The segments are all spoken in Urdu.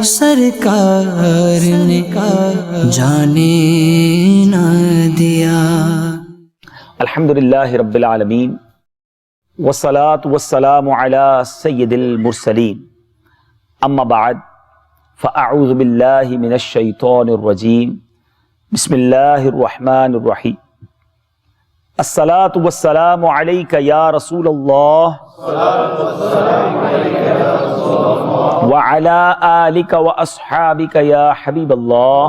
سرکار نے جانے نہ دیا۔ الحمدللہ رب العالمین والصلاة والسلام علی سید المرسلین، اما بعد فاعوذ باللہ من الشیطان الرجیم، بسم اللہ الرحمن الرحیم۔ الصلاة والسلام علیک یا رسول اللہ وعلی آلک واصحابک یا حبیب اللہ۔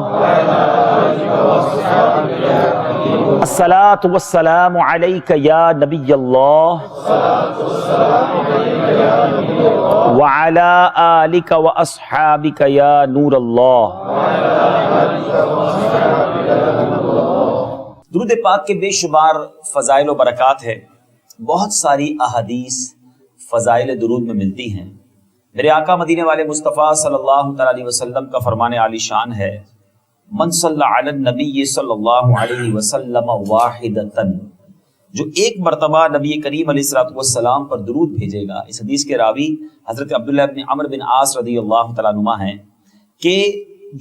الصلاة والسلام علیک یا نبی اللہ وعلی آلک واصحابک یا نور اللہ۔ درود پاک کے بے شمار فضائل و برکات ہے، بہت ساری احادیث فضائل درود میں ملتی ہیں۔ میرے آقا مدینے والے مصطفیٰ صلی اللہ تعالی علیہ وسلم کا فرمان عالی شان ہے، من صلی علی النبی صلی اللہ علیہ وسلم واحدتاً، جو ایک مرتبہ نبی کریم علیہ السلام پر درود بھیجے گا۔ اس حدیث کے راوی حضرت عبداللہ بن عمرو بن عاص رضی اللہ تعالیٰ عنہما ہیں کہ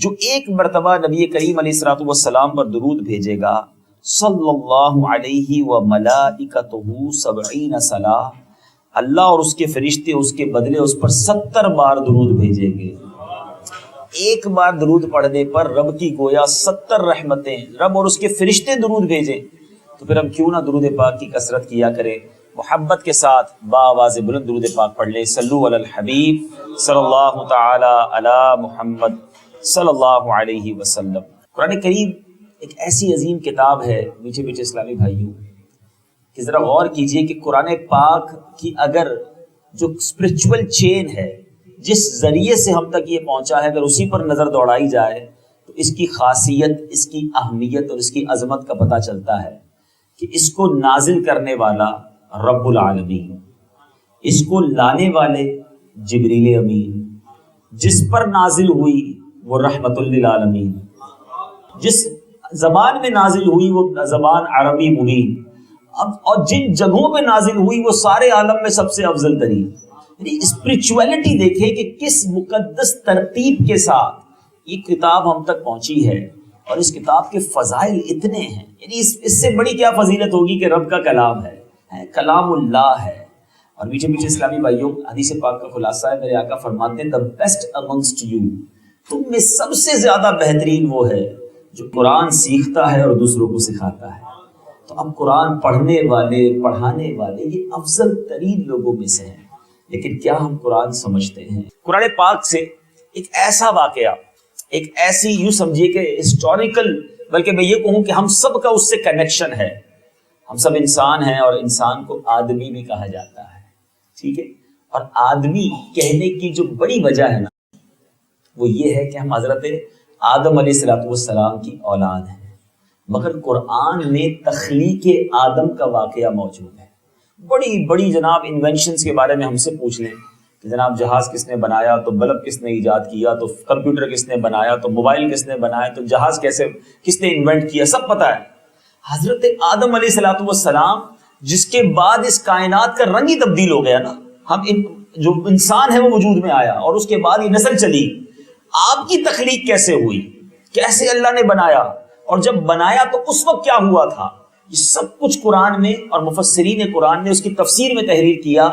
جو ایک مرتبہ نبی کریم علیہ السلام پر درود بھیجے گا، صلی اللہ علیہ وملائکتہ 70 صلاۃ، اللہ اور اس کے فرشتے اس کے بدلے اس پر 70 بار درود بھیجیں گے۔ ایک بار درود پڑھنے پر رب کی گویا 70 رحمتیں، رب اور اس کے فرشتے درود بھیجیں، تو پھر ہم کیوں نہ درود پاک کی کثرت کیا کریں، محبت کے ساتھ باآواز بلند درود پاک پڑھ لیں۔ صلو علی الحبیب صلی اللہ تعالی علی محمد صلی اللہ علیہ وسلم۔ قرآن کریم ایک ایسی عظیم کتاب ہے میٹھے میٹھے اسلامی بھائیوں کہ ذرا غور کیجئے کہ قرآن پاک کی اگر جو اسپرچول چین ہے، جس ذریعے سے ہم تک یہ پہنچا ہے، اگر اسی پر نظر دوڑائی جائے تو اس کی خاصیت، اس کی اہمیت اور اس کی عظمت کا پتہ چلتا ہے کہ اس کو نازل کرنے والا رب العالمین، اس کو لانے والے جبریل امین، جس پر نازل ہوئی وہ رحمت للعالمین، جس زبان میں نازل ہوئی وہ زبان عربی مبین، اور جن جگہوں پہ نازل ہوئی وہ سارے عالم میں سب سے افضل ترین۔ یعنی اسپرچویلٹی دیکھیں کہ کس مقدس ترتیب کے ساتھ یہ کتاب ہم تک پہنچی ہے، اور اس کتاب کے فضائل اتنے ہیں، یعنی اس سے بڑی کیا فضیلت ہوگی کہ رب کا کلام ہے، کلام اللہ ہے۔ اور میٹھے میٹھے اسلامی بھائیوں، حدیث پاک کا خلاصہ ہے، میرے آقا فرماتے ہیں the best amongst you، تم میں سب سے زیادہ بہترین وہ ہے جو قرآن سیکھتا ہے اور دوسروں کو سکھاتا ہے۔ تو اب قرآن پڑھنے والے، پڑھانے والے یہ افضل ترین لوگوں میں سے ہیں، لیکن کیا ہم قرآن سمجھتے ہیں؟ قرآن پاک سے ایک ایسا واقعہ، ایک ایسی یوں سمجھیے کہ ہسٹوریکل، بلکہ میں یہ کہوں کہ ہم سب کا اس سے کنیکشن ہے۔ ہم سب انسان ہیں اور انسان کو آدمی بھی کہا جاتا ہے، ٹھیک ہے؟ اور آدمی کہنے کی جو بڑی وجہ ہے نا، وہ یہ ہے کہ ہم حضرت آدم علیہ السلام کی اولاد ہیں، مگر قرآن میں تخلیق آدم کا واقعہ موجود ہے۔ بڑی بڑی جناب انوینشنز کے بارے میں ہم سے پوچھ لیں کہ جناب جہاز کس نے بنایا، تو بلب کس نے ایجاد کیا، تو کمپیوٹر کس نے بنایا، تو موبائل کس نے بنایا، تو جہاز کس نے انوینٹ کیا، سب پتہ ہے۔ حضرت آدم علیہ السلام جس کے بعد اس کائنات کا رنگ ہی تبدیل ہو گیا نا، جو انسان ہے وہ وجود میں آیا اور اس کے بعد یہ نسل چلی۔ آپ کی تخلیق کیسے ہوئی، کیسے اللہ نے بنایا، اور جب بنایا تو اس وقت کیا ہوا تھا، یہ سب کچھ قرآن میں اور مفسرین قرآن نے اس کی تفسیر میں تحریر کیا۔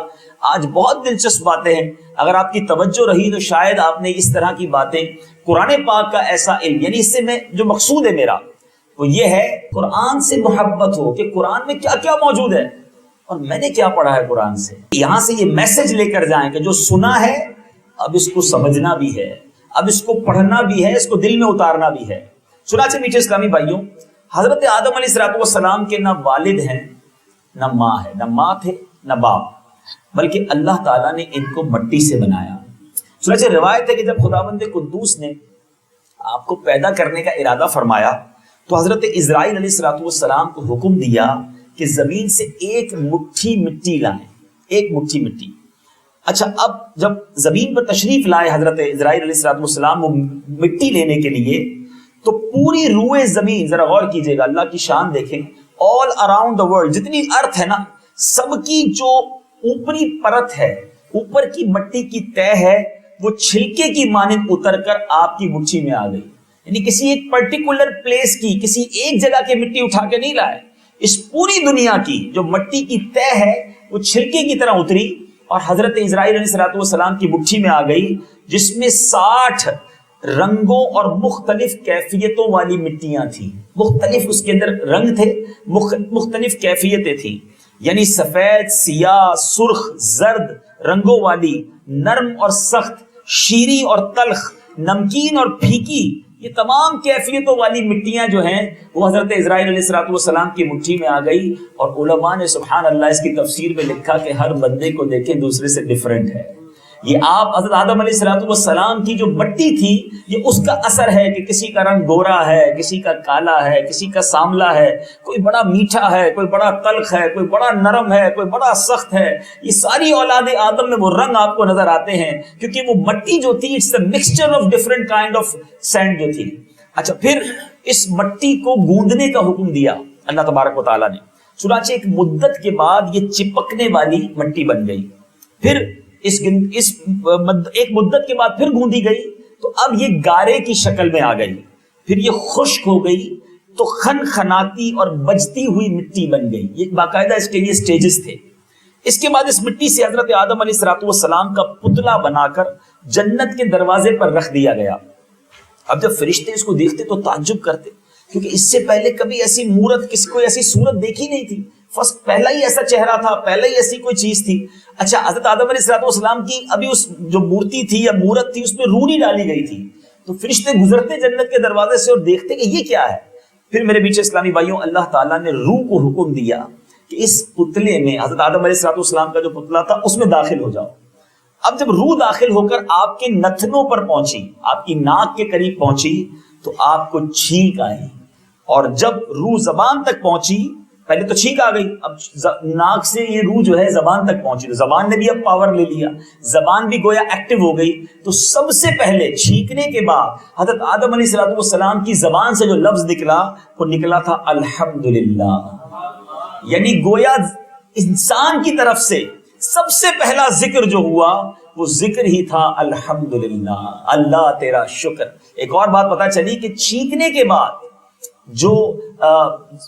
آج بہت دلچسپ باتیں ہیں، اگر آپ کی توجہ رہی تو شاید آپ نے اس طرح کی باتیں، قرآن پاک کا ایسا علم، یعنی اس سے میں جو مقصود ہے میرا وہ یہ ہے قرآن سے محبت ہو کہ قرآن میں کیا کیا موجود ہے اور میں نے کیا پڑھا ہے قرآن سے، یہاں سے یہ میسج لے کر جائیں کہ جو سنا ہے اب اس کو سمجھنا بھی ہے، اب اس کو پڑھنا بھی ہے، اس کو دل میں اتارنا بھی ہے۔ چنانچہ میٹھے اسلامی بھائیوں، حضرت آدم علیہ السلام کے نہ والد ہیں نہ ماں ہے، نہ ماں تھے نہ باپ، بلکہ اللہ تعالیٰ نے ان کو مٹی سے بنایا۔ چنانچہ روایت ہے کہ جب خداوند قدوس نے آپ کو پیدا کرنے کا ارادہ فرمایا تو حضرت اسرائیل علیہ السلام کو حکم دیا کہ زمین سے ایک مٹھی مٹی لائیں، ایک مٹھی مٹی۔ اچھا، اب جب زمین پر تشریف لائے حضرت اسرائیل علیہ السلام وہ مٹی لینے کے لیے، تو پوری روئے زمین، ذرا غور کیجئے گا، اللہ کی شان دیکھیں، all around the world، جتنی ارتھ ہے نا، سب کی جو اوپری پرت ہے، اوپر کی مٹی کی تہ ہے، وہ چھلکے کی مانند اتر کر آپ کی مٹھی میں آ گئی. یعنی کسی ایک پرٹیکولر پلیس کی، کسی ایک جگہ کی مٹی اٹھا کے نہیں لائے، اس پوری دنیا کی جو مٹی کی تہ ہے وہ چھلکے کی طرح اتری اور حضرت اسرائیل علیہ السلام کی مٹھی میں آ گئی، جس میں 60 رنگوں اور مختلف کیفیتوں والی مٹیاں تھیں. مختلف اس کے اندر رنگ تھے، مختلف کیفیتیں تھیں، یعنی سفید، سیاہ، سرخ، زرد رنگوں والی، نرم اور سخت، شیریں اور تلخ، نمکین اور پھیکی، یہ تمام کیفیتوں والی مٹیاں جو ہیں وہ حضرت اسرائیل علیہ السلام کی مٹھی میں آ گئی. اور علماء نے سبحان اللہ اس کی تفسیر میں لکھا کہ ہر بندے کو دیکھیں دوسرے سے ڈیفرنٹ ہے. یہ آپ حضرت آدم علیہ السلام کی جو مٹی تھی یہ اس کا اثر ہے کہ کسی کا رنگ گورا ہے، کسی کا کالا ہے، کسی کا سانولا ہے، کوئی بڑا میٹھا ہے، کوئی بڑا تلخ ہے، کوئی بڑا نرم ہے، کوئی بڑا سخت ہے. یہ ساری اولاد آدم میں وہ رنگ آپ کو نظر آتے ہیں کیونکہ وہ مٹی جو تھی it's a mixture of different kind of sand جو تھی. اچھا، پھر اس مٹی کو گوندنے کا حکم دیا اللہ تبارک و تعالیٰ نے. چنانچہ ایک مدت کے بعد یہ چپکنے والی مٹی بن گئی. پھر ایک مدت کے بعد پھر گوندی گئی تو اب یہ گارے کی شکل میں آ گئی. پھر یہ خشک ہو گئی تو خنخناتی اور بجتی ہوئی مٹی بن گئی. یہ باقاعدہ اس کے لیے سٹیجز تھے. اس کے بعد اس مٹی سے حضرت آدم علیہ السلام کا پتلا بنا کر جنت کے دروازے پر رکھ دیا گیا. اب جب فرشتے اس کو دیکھتے تو تعجب کرتے کیونکہ اس سے پہلے کبھی ایسی مورت، کسی کو ایسی صورت دیکھی نہیں تھی. پہلا ہی ایسا چہرہ تھا، پہلا ہی ایسی کوئی چیز تھی. اچھا، حضرت آدم علیہ السلام کی ابھی اس جو مورتی تھی یا مورت تھی اس میں روح نہیں ڈالی گئی تھی. تو فرشتے گزرتے جنت کے دروازے سے اور دیکھتے کہ یہ کیا ہے. پھر میرے بیچ اسلامی بھائیوں، اللہ تعالیٰ نے روح کو حکم دیا کہ اس پتلے میں، حضرت آدم علیہ السلام کا جو پتلا تھا اس میں داخل ہو جاؤ. اب جب روح داخل ہو کر آپ کے نتنوں پر پہنچی، آپ کی ناک کے قریب پہنچی تو آپ کو چھینک آئی. اور جب روح زبان تک پہنچی، پہلے تو چھینک آ گئی، اب ناک سے یہ روح جو ہے زبان تک پہنچی تو زبان نے بھی اب پاور لے لیا، زبان بھی گویا ایکٹیو ہو گئی. تو سب سے پہلے چھینکنے کے بعد حضرت آدم علیہ السلام کی زبان سے جو لفظ نکلا وہ نکلا تھا الحمدللہ. یعنی گویا انسان کی طرف سے سب سے پہلا ذکر جو ہوا وہ ذکر ہی تھا الحمدللہ، اللہ تیرا شکر. ایک اور بات پتہ چلی کہ چھینکنے کے بعد جو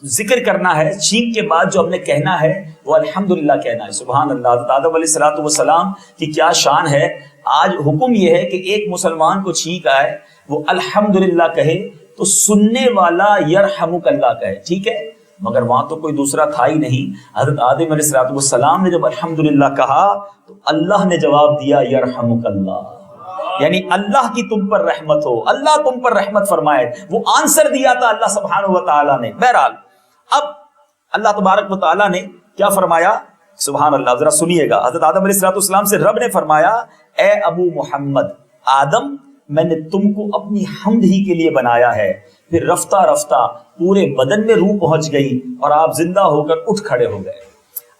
ذکر کرنا ہے، چھینک کے بعد جو ہم نے کہنا ہے وہ الحمدللہ کہنا ہے. سبحان اللہ. حضرت آدم علیہ السلام کی کیا شان ہے. آج حکم یہ ہے کہ ایک مسلمان کو چھینک آئے وہ الحمدللہ کہے تو سننے والا یرحمک اللہ کہے. ٹھیک ہے، مگر وہاں تو کوئی دوسرا تھا ہی نہیں. حضرت آدم علیہ السلام نے جب الحمدللہ کہا تو اللہ نے جواب دیا یرحمک اللہ، یعنی اللہ کی تم پر رحمت ہو، اللہ تم پر رحمت فرمائے. وہ آنسر دیا تھا اللہ سبحانہ و تعالیٰ نے. بہرحال اب اللہ تبارک و تعالیٰ نے کیا فرمایا، سبحان اللہ، ذرا سنیے گا. حضرت آدم علیہ السلام سے رب نے فرمایا اے ابو محمد آدم، میں نے تم کو اپنی حمد ہی کے لیے بنایا ہے. پھر رفتہ رفتہ پورے بدن میں روح پہنچ گئی اور آپ زندہ ہو کر اٹھ کھڑے ہو گئے.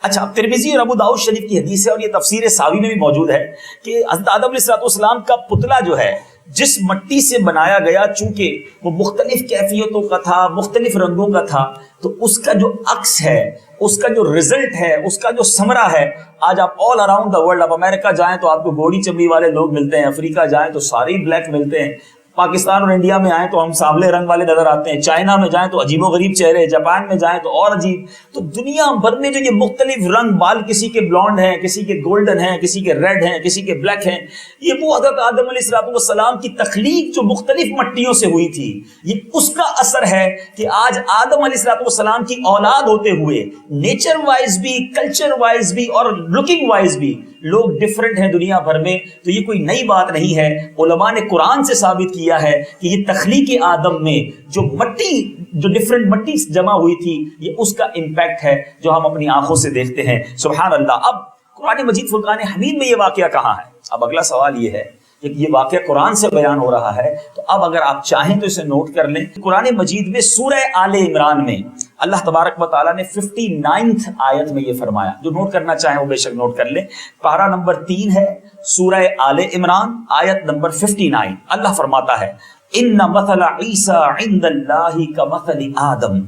اچھا، ترمذی اور ابو داؤد شریف کی حدیث ہے اور یہ تفسیر ساوی میں بھی موجود ہے کہ حضرت آدم علیہ السلام کا پتلا جو ہے جس مٹی سے بنایا گیا، چونکہ وہ مختلف کیفیتوں کا تھا، مختلف رنگوں کا تھا، تو اس کا جو عکس ہے، اس کا جو رزلٹ ہے، اس کا جو ثمرہ ہے، آج آپ آل اراؤنڈ دا ورلڈ، آپ امریکہ جائیں تو آپ کو گوڑی چمڑی والے لوگ ملتے ہیں، افریقہ جائیں تو سارے بلیک ملتے ہیں، پاکستان اور انڈیا میں آئیں تو ہم سانولے رنگ والے نظر آتے ہیں، چائنا میں جائیں تو عجیب و غریب چہرے، جاپان میں جائیں تو اور عجیب. تو دنیا بھر میں جو یہ مختلف رنگ، بال کسی کے بلونڈ ہیں، کسی کے گولڈن ہیں، کسی کے ریڈ ہیں، کسی کے بلیک ہیں، یہ وہ حضرت آدم علیہ السلام کی تخلیق جو مختلف مٹیوں سے ہوئی تھی، یہ اس کا اثر ہے کہ آج آدم علیہ السلام کی اولاد ہوتے ہوئے نیچر وائز بھی، کلچر وائز بھی اور لکنگ وائز بھی لوگ ڈفرنٹ ہیں دنیا بھر میں. تو یہ کوئی نئی بات نہیں ہے. علماء نے قرآن سے ثابت کیا ہے کہ یہ تخلیق آدم میں جو مٹی، جو ڈفرنٹ مٹی جمع ہوئی تھی، یہ اس کا امپیکٹ ہے جو ہم اپنی آنکھوں سے دیکھتے ہیں. سبحان اللہ. اب قرآن مجید فرقان حمید میں یہ واقعہ کہاں ہے؟ اب اگلا سوال یہ ہے کہ یہ واقعہ قرآن سے بیان ہو رہا ہے، تو اب اگر آپ چاہیں تو اسے نوٹ کر لیں. قرآن مجید میں سورہ آل عمران میں اللہ تبارک و تعالیٰ نے 59 آیت میں یہ فرمایا. جو نوٹ کرنا چاہیں وہ بے شک نوٹ کر لیں. پارہ نمبر 3 ہے، سورہ آل عمران، آیت نمبر 59. اللہ فرماتا ہے ان مثل عیسیٰ عند اللہ کمثل آدم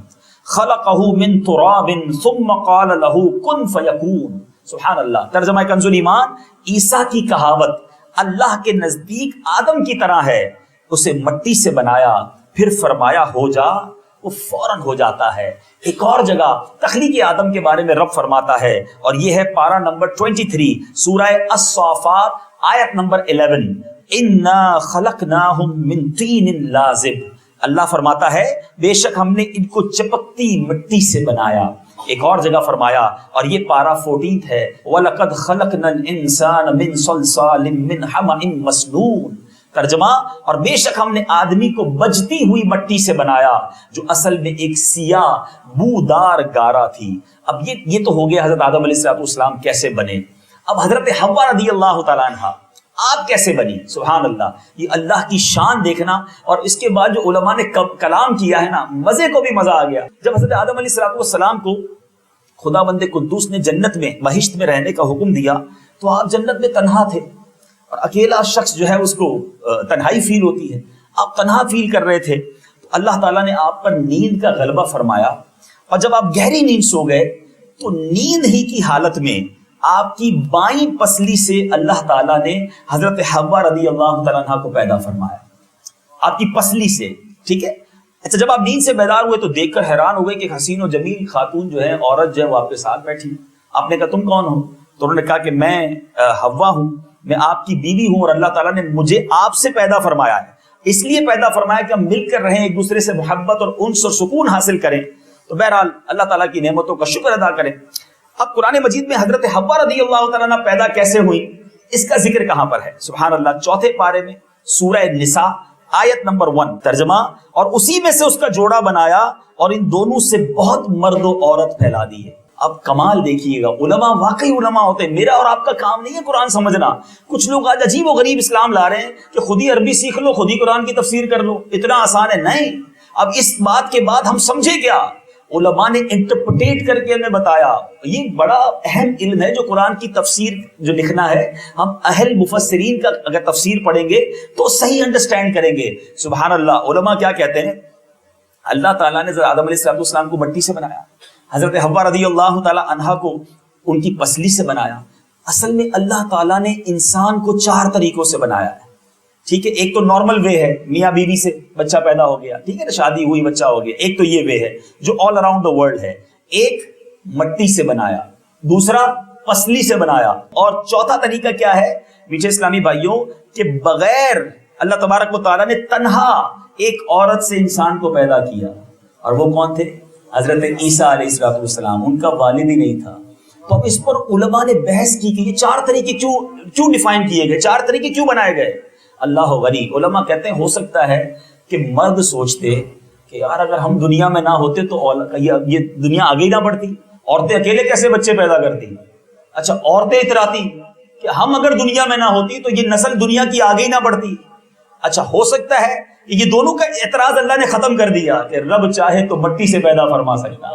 خلقہ من تراب ثم قال له کن فیکون. سبحان اللہ. ترجمہ کنز ایمان، عیسیٰ کی کہاوت اللہ کے نزدیک آدم کی طرح ہے، اسے مٹی سے بنایا پھر فرمایا ہو جا، وہ فوراً ہو جاتا ہے۔ ایک اور جگہ تخلیق آدم کے بارے میں رب فرماتا ہے، اور یہ ہے پارہ نمبر 23 سورہ الصافات آیت نمبر 11، انا خلقناہم من طین لازب۔ اللہ فرماتا ہے بے شک ہم نے ان کو چپکتی مٹی سے بنایا۔ ایک اور جگہ فرمایا، اور یہ پارہ 14 ہے، وَلَقَدْ خَلَقْنَا الْإِنسَانَ مِنْ صَلْصَالٍ مِّنْ حَمَإٍ مَسْنُونٍ۔ ترجمہ، اور بے شک ہم نے آدمی کو بجتی ہوئی مٹی سے بنایا جو اصل میں ایک سیاہ بودار گارا تھی۔ اب یہ تو ہو گیا حضرت آدم علیہ السلام کیسے بنے۔ اب حضرت حوا رضی اللہ تعالیٰ عنہا آپ کیسے بنی؟ سبحان اللہ، یہ اللہ کی شان دیکھنا۔ اور اس کے بعد جو علماء نے کلام کیا ہے نا، مزے کو بھی مزہ آ گیا۔ جب حضرت آدم علیہ السلام کو خدا بند قدوس نے جنت میں بہشت میں رہنے کا حکم دیا تو آپ جنت میں تنہا تھے، اور اکیلا شخص جو ہے اس کو تنہائی فیل ہوتی ہے، آپ تنہا فیل کر رہے تھے، تو اللہ تعالیٰ نے آپ پر نیند کا غلبہ فرمایا، اور جب آپ گہری نیند سو گئے تو نیند ہی کی حالت میں آپ کی بائیں پسلی سے اللہ تعالیٰ نے حضرت حوا رضی اللہ تعالیٰ عنہ کو پیدا فرمایا، آپ کی پسلی سے، ٹھیک ہے۔ اچھا، جب آپ نیند سے بیدار ہوئے تو دیکھ کر حیران ہو گئے کہ حسین و جمیل خاتون جو ہے، عورت جو ہے وہ آپ کے ساتھ بیٹھی۔ آپ نے کہا تم کون ہو؟ تو انہوں نے کہا کہ میں حوا ہوں، میں آپ کی بیوی ہوں، اور اللہ تعالیٰ نے مجھے آپ سے پیدا فرمایا ہے، اس لیے پیدا فرمایا کہ ہم مل کر رہیں، ایک دوسرے سے محبت اور انس اور سکون حاصل کریں۔ تو بہرحال اللہ تعالیٰ کی نعمتوں کا شکر ادا کریں۔ اب قرآن مجید میں حضرت حوا رضی اللہ تعالیٰ عنہ پیدا کیسے ہوئی، اس کا ذکر کہاں پر ہے؟ سبحان اللہ، 4 پارے میں سورہ نساء آیت نمبر 1 ترجمہ، اور اسی میں سے اس کا جوڑا بنایا اور ان دونوں سے بہت مرد و عورت پھیلا دی ہے۔ اب کمال دیکھیے گا، علماء واقعی علماء ہوتے ہیں۔ میرا اور آپ کا کام نہیں ہے قرآن سمجھنا۔ کچھ لوگ آج عجیب و غریب اسلام لا رہے ہیں کہ خود ہی عربی سیکھ لو، خود ہی قرآن کی تفسیر کر لو، اتنا آسان ہے۔ نہیں، اب اس بات کے بعد ہم سمجھے کیا؟ علماء نے انٹرپریٹ کر کے ہمیں بتایا۔ یہ بڑا اہم علم ہے جو قرآن کی تفسیر جو لکھنا ہے، ہم اہل مفسرین کا اگر تفسیر پڑھیں گے تو صحیح انڈرسٹینڈ کریں گے۔ سبحان اللہ، علماء کیا کہتے ہیں؟ اللہ تعالیٰ نے حضرت آدم علیہ السلام کو مٹی سے بنایا، حضرت حوا رضی اللہ تعالیٰ عنہا کو ان کی پسلی سے بنایا۔ اصل میں اللہ تعالیٰ نے انسان کو 4 طریقوں سے بنایا ہے، ٹھیک ہے۔ ایک تو نارمل وے ہے، میاں بیوی سے بچہ پیدا ہو گیا، ٹھیک ہے نا، شادی ہوئی بچہ ہو گیا، ایک تو یہ وے ہے جو آل اراؤنڈ دا ورلڈ ہے۔ ایک مٹی سے بنایا، دوسرا پسلی سے بنایا، اور چوتھا طریقہ کیا ہے میٹھے اسلامی بھائیوں، کہ بغیر اللہ تبارک و تعالیٰ نے تنہا ایک عورت سے انسان کو پیدا کیا، اور وہ کون تھے؟ حضرت عیسیٰ علیہ السلام، ان کا والد ہی نہیں تھا۔ تو اب اس پر علماء نے بحث کی کہ یہ 4 طریقے کیوں ڈیفائن کیے گئے، 4 طریقے کیوں بنائے گئے؟ اللہ غنی، علماء کہتے ہیں ہو سکتا ہے کہ مرد سوچتے کہ یار اگر ہم دنیا میں نہ ہوتے تو یہ دنیا آگے ہی نہ بڑھتی، عورتیں اکیلے کیسے بچے پیدا کرتی؟ اچھا، عورتیں اتراتی کہ ہم اگر دنیا میں نہ ہوتی تو یہ نسل دنیا کی آگے ہی نہ بڑھتی۔ اچھا، ہو سکتا ہے کہ یہ دونوں کا اعتراض اللہ نے ختم کر دیا کہ رب چاہے تو مٹی سے پیدا فرما سکتا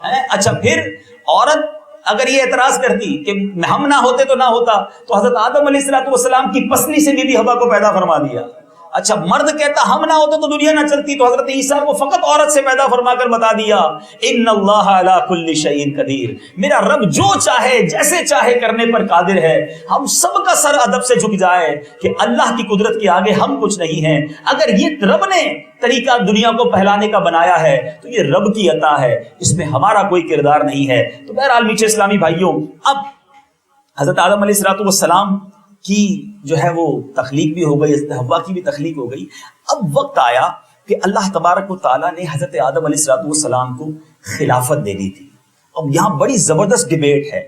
ہے۔ اچھا، پھر عورت اگر یہ اعتراض کرتی کہ ہم نہ ہوتے تو نہ ہوتا، تو حضرت آدم علیہ السلام کی پسلی سے بھی حوا کو پیدا فرما دیا۔ اچھا، مرد کہتا ہم نہ ہوتے تو دنیا نہ چلتی، تو حضرت عیسیٰ کو فقط عورت سے پیدا فرما کر بتا دیا ان اللہ علی کل شیء قدیر، میرا رب جو چاہے جیسے چاہے کرنے پر قادر ہے۔ ہم سب کا سر ادب سے جھک جائے کہ اللہ کی قدرت کے آگے ہم کچھ نہیں ہیں۔ اگر یہ رب نے طریقہ دنیا کو پھیلانے کا بنایا ہے تو یہ رب کی عطا ہے، اس میں ہمارا کوئی کردار نہیں ہے۔ تو بہرحال میٹھے اسلامی بھائیوں، اب حضرت آدم علیہ السلام کی جو ہے وہ تخلیق بھی ہو گئی، حضرت حوا کی بھی تخلیق ہو گئی۔ اب وقت آیا کہ اللہ تبارک و تعالیٰ نے حضرت آدم علیہ السلام کو خلافت دے دی تھی۔ اب یہاں بڑی زبردست ڈیبیٹ ہے،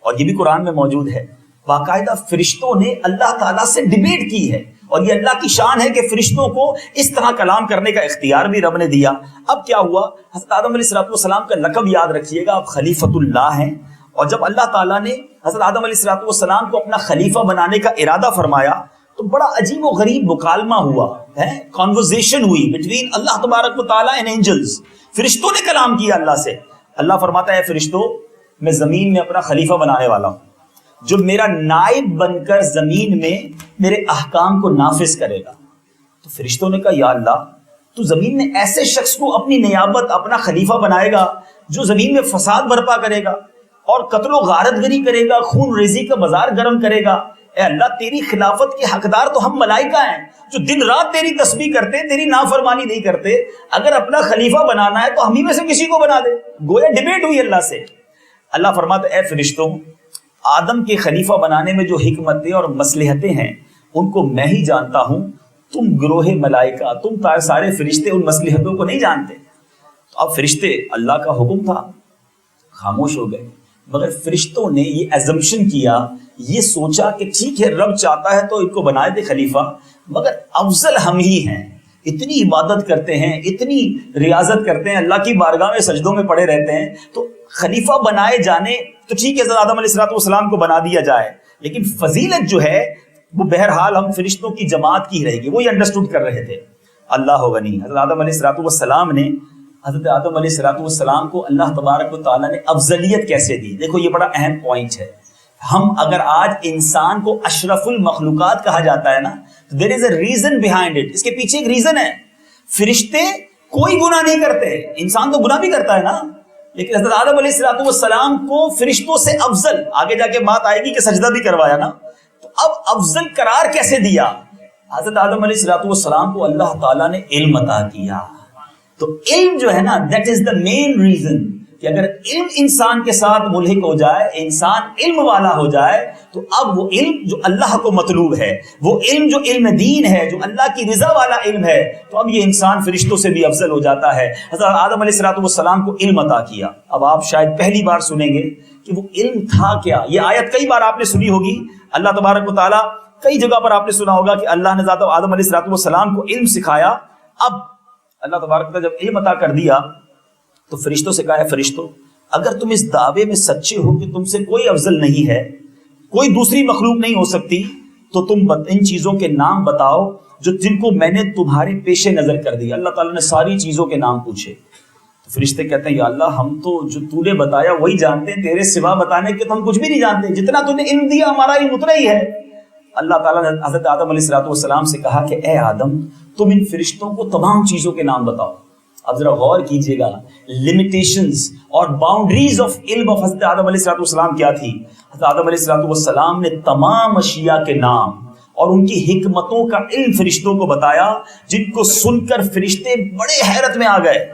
اور یہ بھی قرآن میں موجود ہے۔ باقاعدہ فرشتوں نے اللہ تعالیٰ سے ڈیبیٹ کی ہے، اور یہ اللہ کی شان ہے کہ فرشتوں کو اس طرح کلام کرنے کا اختیار بھی رب نے دیا۔ اب کیا ہوا، حضرت آدم علیہ السلام کا لقب یاد رکھیے گا، آپ خلیفۃ اللہ ہیں، اور جب اللہ تعالیٰ نے حضرت آدم علیہ السلام کو اپنا خلیفہ بنانے کا ارادہ فرمایا تو بڑا عجیب و غریب مکالمہ ہوا ہے، کنورسیشن ہوئی بٹوین اللہ تبارک و تعالیٰ اینڈ اینجلز۔ فرشتوں نے کلام کیا اللہ سے۔ اللہ فرماتا ہے فرشتوں، میں زمین میں اپنا خلیفہ بنانے والا ہوں جو میرا نائب بن کر زمین میں میرے احکام کو نافذ کرے گا۔ تو فرشتوں نے کہا یا اللہ، تو زمین میں ایسے شخص کو اپنی نیابت اپنا خلیفہ بنائے گا جو زمین میں فساد برپا کرے گا اور قتل و غارت گری کرے گا، خون ریزی کا بازار گرم کرے گا، اے اللہ تیری خلافت کے حقدار تو ہم ملائکہ ہیں جو دن رات تیری تسبیح کرتے، تیری نافرمانی نہیں کرتے، اگر اپنا خلیفہ بنانا ہے تو ہم ہی میں سے کسی کو بنا دے۔ گویا ڈیبیٹ ہوئی اللہ سے۔ اللہ فرماتا ہے اے فرشتوں، آدم کے خلیفہ بنانے میں جو حکمتیں اور مصلحتیں ہیں ان کو میں ہی جانتا ہوں، تم گروہ ملائکہ، تم سارے فرشتے ان مصلحتوں کو نہیں جانتے۔ تو اب فرشتے، اللہ کا حکم تھا، خاموش ہو گئے، مگر فرشتوں نے یہ ایزمپشن کیا، یہ سوچا کہ ٹھیک ہے رب چاہتا ہے تو ان کو بنائے دے خلیفہ، مگر افضل ہم ہی ہیں، اتنی عبادت کرتے ہیں، اتنی ریاضت کرتے ہیں، اللہ کی بارگاہ میں سجدوں میں پڑے رہتے ہیں، تو خلیفہ بنائے جانے تو ٹھیک ہے حضرت آدم علیہ السلام کو بنا دیا جائے، لیکن فضیلت جو ہے وہ بہرحال ہم فرشتوں کی جماعت کی رہے گی۔ وہ یہ انڈرسٹوڈ کر رہے تھے۔ اللہ غنی، حضرت آدم علیہ السلام نے حضرت آدم علیہ السلام کو اللہ تبارک و تعالیٰ نے افضلیت کیسے دی؟ دیکھو یہ بڑا اہم پوائنٹ ہے۔ ہم اگر آج انسان کو اشرف المخلوقات کہا جاتا ہے نا، تو دیر از اے ریزن بیہائنڈ اٹ، اس کے پیچھے ایک ریزن ہے۔ فرشتے کوئی گناہ نہیں کرتے، انسان تو گناہ بھی کرتا ہے نا، لیکن حضرت آدم علیہ السلام کو فرشتوں سے افضل، آگے جا کے بات آئے گی کہ سجدہ بھی کروایا نا، تو اب افضل قرار کیسے دیا؟ حضرت آدم علیہ السلام کو اللہ تعالیٰ نے علم عطا کیا۔ تو علم جو ہے نا، that is the main reason, کہ اگر علم انسان کے ساتھ ملحق ہو جائے، انسان علم والا ہو جائے، تو اب وہ علم جو اللہ کو مطلوب ہے، وہ علم جو علم دین ہے، جو اللہ کی رضا والا علم ہے، تو اب یہ انسان فرشتوں سے بھی افضل ہو جاتا ہے۔ حضرت آدم علیہ السلام کو علم عطا کیا۔ اب آپ شاید پہلی بار سنیں گے کہ وہ علم تھا کیا۔ یہ آیت کئی بار آپ نے سنی ہوگی، اللہ تبارک و تعالیٰ کئی جگہ پر آپ نے سنا ہوگا کہ اللہ نے ذات آدم علیہ السلام کو علم سکھایا۔ اب اللہ تبارک و تعالیٰ جب علم عطا کر دیا تو فرشتوں سے کہا ہے فرشتوں، اگر تم اس دعوے میں سچے ہو کہ تم سے کوئی افضل نہیں ہے، کوئی دوسری مخلوق نہیں ہو سکتی، تو تم ان چیزوں کے نام بتاؤ جن کو میں نے تمہارے پیش نظر کر دیا۔ اللہ تعالیٰ نے ساری چیزوں کے نام پوچھے، تو فرشتے کہتے ہیں یا اللہ ہم تو جو تو نے بتایا وہی جانتے ہیں، تیرے سوا بتانے کے تو ہم کچھ بھی نہیں جانتے، جتنا تو نے علم دیا ہمارا علم اتنا ہی ہے۔ اللہ تعالیٰ نے حضرت آدم علیہ السلام سے کہا کہ اے آدم تم ان فرشتوں کو تمام چیزوں کے نام بتاؤ۔ اب ذرا غور کیجئے گا، لمیٹیشنز اور باؤنڈریز آف علم آف حضرت آدم علیہ السلام کیا تھی؟ حضرت آدم علیہ السلام نے تمام اشیاء کے نام اور ان کی حکمتوں کا علم فرشتوں کو بتایا، جن کو سن کر فرشتے بڑے حیرت میں آ گئے۔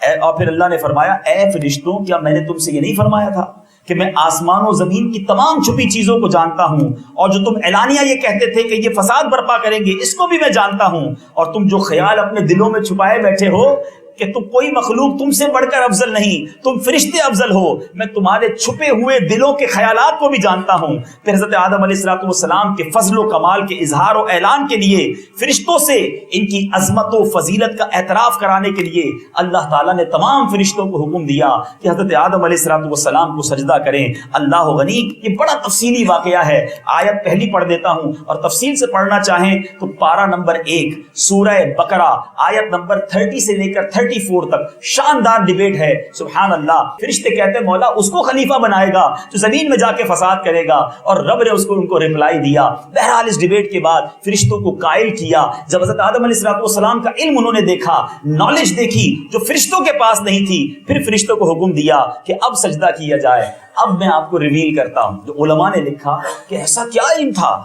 اور پھر اللہ نے فرمایا اے فرشتوں، کیا میں نے تم سے یہ نہیں فرمایا تھا کہ میں آسمان و زمین کی تمام چھپی چیزوں کو جانتا ہوں، اور جو تم اعلانیہ یہ کہتے تھے کہ یہ فساد برپا کریں گے اس کو بھی میں جانتا ہوں، اور تم جو خیال اپنے دلوں میں چھپائے بیٹھے ہو کہ تم کوئی مخلوق تم سے بڑھ کر افضل نہیں، تم فرشتے افضل ہو، میں تمہارے چھپے ہوئے دلوں کے خیالات کو بھی جانتا ہوں۔ پھر حضرت آدم علیہ السلام کے فضل و کمال کے اظہار و اعلان کے لیے فرشتوں سے ان کی عظمت و فضیلت کا اعتراف کرانے کے لیے اللہ تعالیٰ نے تمام فرشتوں کو حکم دیا کہ حضرت آدم علیہ السلام کو سجدہ کریں۔ اللہ غنی، یہ بڑا تفصیلی واقعہ ہے، آیت پہلی پڑھ دیتا ہوں، اور تفصیل سے پڑھنا چاہیں تو پارہ نمبر 1 سورہ بقرہ آیت نمبر 30 سے لے کر 34 تک شاندار ڈیبیٹ ہے۔ سبحان اللہ، فرشتے کہتے ہیں مولا اس کو خلیفہ بنائے گا جو زمین میں جا کے فساد کرے گا، اور رب نے ان کو ریپلائی دیا۔ بہرحال اس ڈیبیٹ کے بعد فرشتوں کو قائل کیا۔ جب حضرت آدم علیہ السلام کا علم انہوں نے دیکھا، نالج دیکھی جو فرشتوں کے پاس نہیں تھی، پھر فرشتوں کو حکم دیا کہ اب سجدہ کیا جائے۔ اب میں آپ کو ریویل کرتا ہوں جو علماء نے لکھا کہ ایسا کیا علم تھا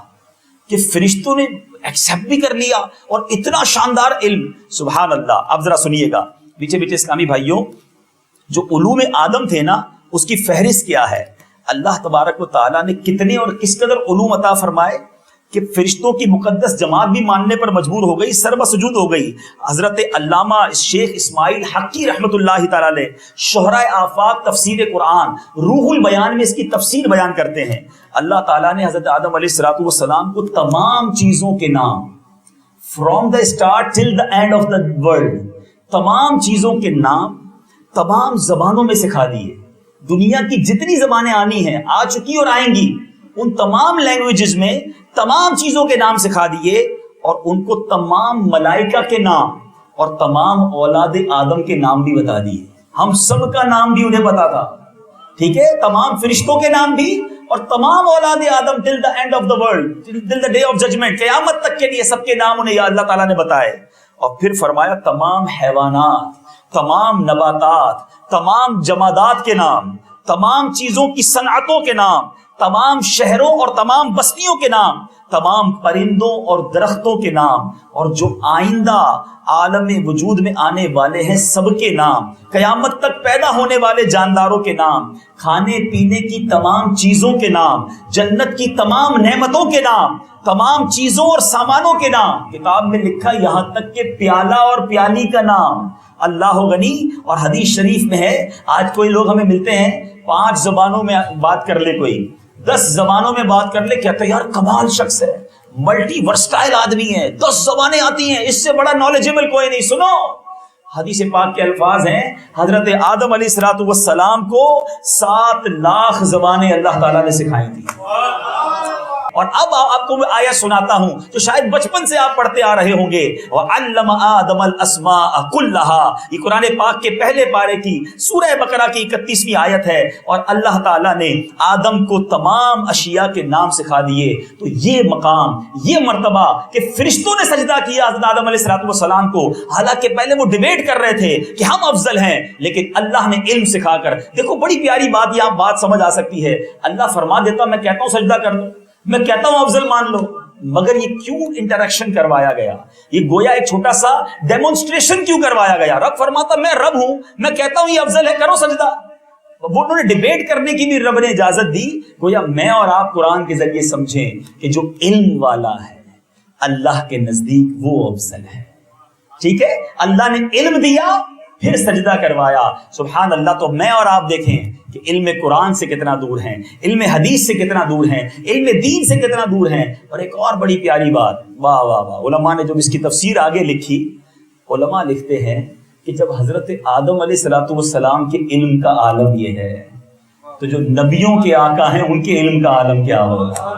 کہ فرشتوں نے ایکسیپٹ بھی کر لیا، اور اتنا شاندار علم، سبحان اللہ۔ اب ذرا سنیے گا پیچھے پیچھے اسلامی بھائیوں، جو علوم آدم تھے نا اس کی فہرست کیا ہے؟ اللہ تبارک و تعالیٰ نے کتنے اور کس قدر علوم عطا فرمائے کہ فرشتوں کی مقدس جماعت بھی ماننے پر مجبور ہو گئی، سر بسجود ہو گئی۔ حضرت علامہ شیخ اسماعیل حقی رحمۃ اللہ تعالیٰ علیہ شہرائے آفاق تفسیر قرآن روح البیان میں اس کی تفسیر بیان کرتے ہیں۔ اللہ تعالیٰ نے حضرت آدم علیہ السلام کو تمام چیزوں کے نام from the start till the end of the world, تمام چیزوں کے نام تمام زبانوں میں سکھا دیے۔ دنیا کی جتنی زبانیں آنی ہیں، آ چکی اور آئیں گی، ان تمام لینگویجز میں تمام چیزوں کے نام سکھا دیے، اور ان کو تمام ملائکہ کے نام اور تمام اولاد آدم کے نام بھی بتا دیے۔ ہم سب کا نام بھی انہیں پتا تھا، ٹھیک ہے، تمام فرشتوں کے نام بھی اور تمام اولاد آدم till the end of the world, till the day of judgment, قیامت تک کے لیے سب کے نام انہیں اللہ تعالیٰ نے بتائے۔ اور پھر فرمایا تمام حیوانات، تمام نباتات، تمام جمادات کے نام، تمام چیزوں کی صنعتوں کے نام، تمام شہروں اور تمام بستیوں کے نام، تمام پرندوں اور درختوں کے نام، اور جو آئندہ عالم وجود میں آنے والے ہیں سب کے نام، قیامت تک پیدا ہونے والے جانداروں کے نام، کھانے پینے کی تمام چیزوں کے نام، جنت کی تمام نعمتوں کے نام، تمام چیزوں اور سامانوں کے نام۔ کتاب میں لکھا یہاں تک کہ پیالہ اور پیالی کا نام۔ اللہ غنی، اور حدیث شریف میں ہے، آج کوئی لوگ ہمیں ملتے ہیں 5 زبانوں میں بات کر لے، کوئی 10 زبانوں میں بات کر لے، کہتا ہے یار کمال شخص ہے، ملٹی ورسٹائل آدمی ہے، 10 زبانیں آتی ہیں، اس سے بڑا نالجبل کوئی نہیں۔ سنو، حدیث پاک کے الفاظ ہیں، حضرت آدم علیہ السلام کو 7 لاکھ زبانیں اللہ تعالیٰ نے سکھائی تھی۔ اور اب آپ کو میں آیت سناتا ہوں جو شاید بچپن سے آپ پڑھتے آ رہے ہوں گے، وَعَلَّمَ آدَمَ الْأَسْمَاءَ كُلَّهَا، یہ قرآن پاک کے پہلے پارے کی سورہ بقرہ کی 31ویں آیت ہے، اور اللہ تعالیٰ نے آدم کو تمام اشیاء کے نام سکھا دیے۔ تو یہ مقام، یہ مرتبہ کہ فرشتوں نے سجدہ کیا حضرت آدم علیہ السلام کو، حالانکہ پہلے وہ ڈیبیٹ کر رہے تھے کہ ہم افضل ہیں، لیکن اللہ نے علم سکھا کر، دیکھو بڑی پیاری بات، یہاں بات سمجھ آ سکتی ہے، اللہ فرما دیتا میں کہتا ہوں سجدہ کر لو، میں کہتا ہوں افضل مان لو، مگر یہ کیوں انٹریکشن کروایا گیا؟ یہ گویا ایک چھوٹا سا ڈیمونسٹریشن کیوں کروایا گیا؟ رب فرماتا میں رب ہوں، میں کہتا ہوں یہ افضل ہے، کرو سجدہ۔ وہ انہوں نے ڈیبیٹ کرنے کی بھی رب نے اجازت دی۔ گویا میں اور آپ قرآن کے ذریعے سمجھیں کہ جو علم والا ہے اللہ کے نزدیک وہ افضل ہے۔ ٹھیک ہے، اللہ نے علم دیا پھر سجدہ کروایا، سبحان اللہ۔ تو میں اور آپ دیکھیں کہ علم قرآن سے کتنا دور ہیں، علم حدیث سے کتنا دور ہیں، علم دین سے کتنا دور ہیں۔ اور ایک اور بڑی پیاری بات، واہ واہ واہ، علماء نے جب اس کی تفسیر آگے لکھی، علماء لکھتے ہیں کہ جب حضرت آدم علیہ السلام کے علم کا عالم یہ ہے، تو جو نبیوں کے آقا ہیں ان کے علم کا عالم کیا ہوگا؟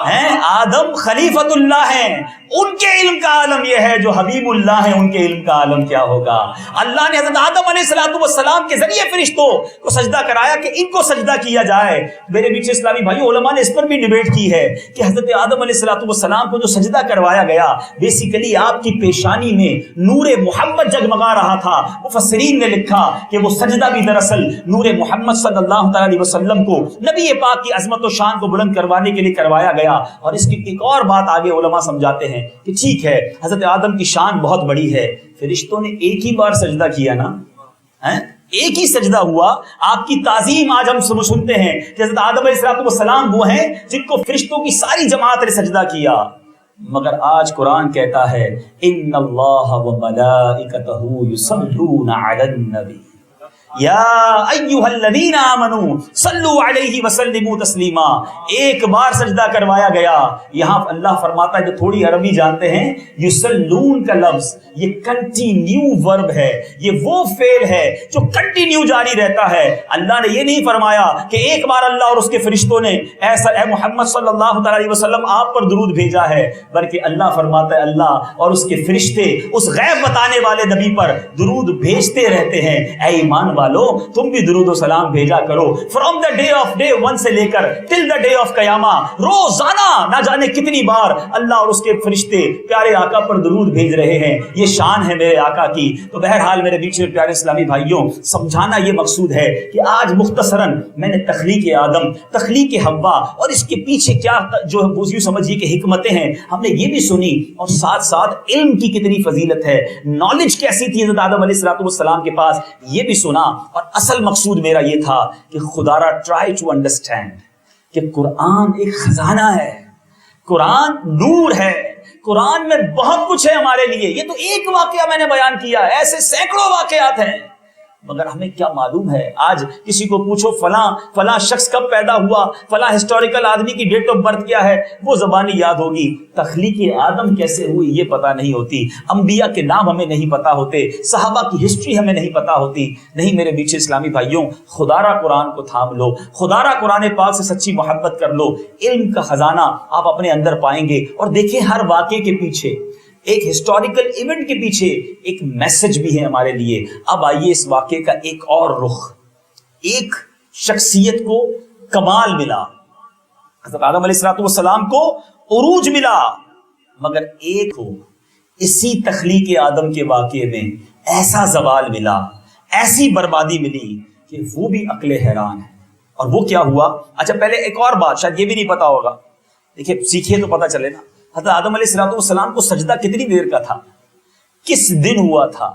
ہیں آدم خلیفۃ اللہ ہیں، ان کے علم کا عالم یہ ہے، جو حبیب اللہ ہیں ان کے علم کا عالم کیا ہوگا؟ اللہ نے حضرت آدم علیہ السلام کے ذریعے فرشتوں کو سجدہ کرایا کہ ان کو سجدہ کیا جائے۔ میرے پیچھے اسلامی بھائیو، علماء نے اس پر بھی ڈیبیٹ کی ہے کہ حضرت آدم علیہ السلام کو جو سجدہ کروایا گیا، بیسیکلی آپ کی پیشانی میں نور محمد جگمگا رہا تھا۔ مفسرین نے لکھا کہ وہ سجدہ بھی دراصل نور محمد صلی اللہ تعالی علیہ وسلم کو، نبی پاک کی عظمت و شان کو بلند کروانے کے لیے کروایا گیا۔ اور اس کی ایک اور بات آگے علماء سمجھاتے ہیں کہ ٹھیک ہے حضرت آدم کی شان بہت بڑی ہے، فرشتوں نے ایک ہی بار سجدہ کیا نا، ایک ہی سجدہ ہوا۔ آپ کی تعظیم آج ہم سنتے ہیں کہ حضرت آدم علیہ السلام وہ ہیں جن کو فرشتوں کی ساری جماعت نے سجدہ کیا، مگر آج قرآن کہتا ہے ان اللہ وملائکتہ یصلون علی النبی یا ایھا الذین آمنوا صلوا علیہ وسلموا تسلیما۔ ایک بار سجدہ کروایا گیا۔ یہاں اللہ فرماتا ہے، جو تھوڑی عربی جانتے ہیں، یصلون کا لفظ یہ کنٹینیو ورب ہے، یہ وہ فعل ہے جو کنٹینیو جاری رہتا ہے۔ اللہ نے یہ نہیں فرمایا کہ ایک بار اللہ اور اس کے فرشتوں نے ایسا اے محمد صلی اللہ تعالی علیہ وسلم آپ پر درود بھیجا ہے، بلکہ اللہ فرماتا ہے اللہ اور اس کے فرشتے اس غیب بتانے والے نبی پر درود بھیجتے رہتے ہیں۔ اے ایمان والو، تم بھی درود و سلام بھیجا کرو، from the day of day 1 سے لے کر ٹل دا ڈے آف قیامہ، روزانہ نہ جانے کتنی بار اللہ اور اس کے فرشتے پیارے آقا پر درود بھیج رہے ہیں۔ یہ شان ہے میرے آقا کی۔ تو بہرحال میرے بیچ میں پیارے اسلامی بھائیوں، سمجھانا یہ مقصود ہے کہ آج مختصراً میں نے تخلیق آدم، تخلیق حوا اور اس کے پیچھے کیا جو یوں سمجھیے کہ حکمتیں ہیں ہم نے یہ بھی سنی، اور ساتھ ساتھ علم کی کتنی فضیلت ہے، نالج کیسی تھی حضرت آدم علیہ السلام کے پاس، یہ بھی سنا۔ اور اصل مقصود میرا یہ تھا کہ خدا را ٹرائی ٹو انڈرسٹینڈ کہ قرآن ایک خزانہ ہے، قرآن نور ہے، قرآن میں بہت کچھ ہے ہمارے لیے۔ یہ تو ایک واقعہ میں نے بیان کیا، ایسے سینکڑوں واقعات ہیں، مگر ہمیں کیا معلوم ہے؟ آج کسی کو پوچھو فلاں شخص کب پیدا ہوا، فلاں ہسٹوریکل آدمی کی ڈیٹ آف برتھ کیا ہے، وہ زبانی یاد ہوگی، تخلیق آدم کیسے ہوئی یہ پتہ نہیں ہوتی، انبیاء کے نام ہمیں نہیں پتہ ہوتے، صحابہ کی ہسٹری ہمیں نہیں پتہ ہوتی۔ نہیں میرے بیچے اسلامی بھائیوں، خدا را قرآن کو تھام لو، خدا را قرآن پاک سے سچی محبت کر لو، علم کا خزانہ آپ اپنے اندر پائیں گے۔ اور دیکھیں ہر واقعے کے پیچھے، ایک ہسٹوریکل ایونٹ کے پیچھے ایک میسج بھی ہے ہمارے لیے۔ اب آئیے اس واقعے کا ایک اور رخ، ایک شخصیت کو کمال ملا، حضرت آدم علیہ السلام کو عروج ملا، مگر ایک کو اسی تخلیق آدم کے واقعے میں ایسا زوال ملا، ایسی بربادی ملی کہ وہ بھی عقل حیران ہے۔ اور وہ کیا ہوا؟ اچھا پہلے ایک اور بات شاید یہ بھی نہیں پتا ہوگا، دیکھیے سیکھیے تو پتا چلے نا، حضرت آدم علیہ السلام کو سجدہ کتنی دیر کا تھا، کس دن ہوا تھا،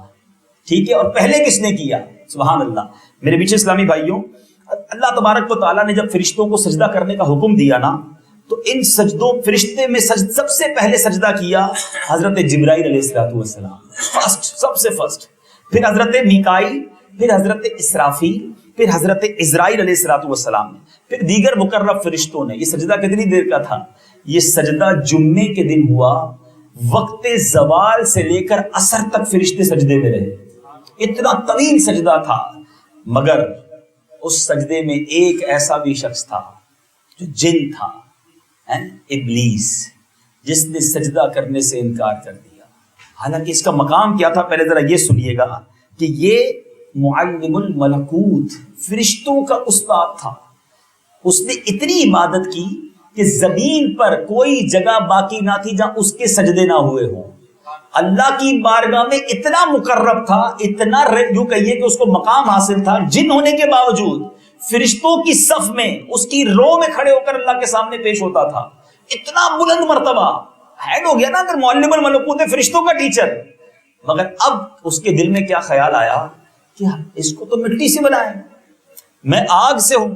ٹھیک ہے، اور پہلے کس نے کیا؟ سبحان اللہ میرے پیچھے اسلامی بھائیوں، اللہ تبارک و تعالیٰ نے جب فرشتوں کو سجدہ کرنے کا حکم دیا نا، تو ان سجدوں فرشتے میں سب سے پہلے سجدہ کیا حضرت جبرائیل علیہ السلام، فرسٹ، سب سے فرسٹ، پھر حضرت میکائیل، پھر حضرت اسرافیل، پھر حضرت عزرائیل علیہ السلام نے، پھر دیگر مقرب فرشتوں نے۔ یہ سجدہ کتنی دیر کا تھا؟ یہ سجدہ جمعے کے دن ہوا، وقت زوال سے لے کر عصر تک فرشتے سجدے میں رہے، اتنا طویل سجدہ تھا۔ مگر اس سجدے میں ایک ایسا بھی شخص تھا جو جن تھا، ابلیس، جس نے سجدہ کرنے سے انکار کر دیا۔ حالانکہ اس کا مقام کیا تھا؟ پہلے ذرا یہ سنیے گا کہ یہ معلم الملکوت، فرشتوں کا استاد تھا۔ اس نے اتنی عبادت کی کہ زمین پر کوئی جگہ باقی نہ تھی جہاں اس کے سجدے نہ ہوئے ہوں۔ اللہ کی بارگاہ میں اتنا مقرب تھا، اتنا یوں کہیے کہ اس کو مقام حاصل تھا، جن ہونے کے باوجود فرشتوں کی صف میں اس کی رو میں کھڑے ہو کر اللہ کے سامنے پیش ہوتا تھا۔ اتنا بلند مرتبہ، ہیڈ ہو گیا نا اگر معلم الملکوت فرشتوں کا ٹیچر۔ مگر اب اس کے دل میں کیا خیال آیا کہ اس کو تو مٹی سے بنائے، میں آگ سے ہوں،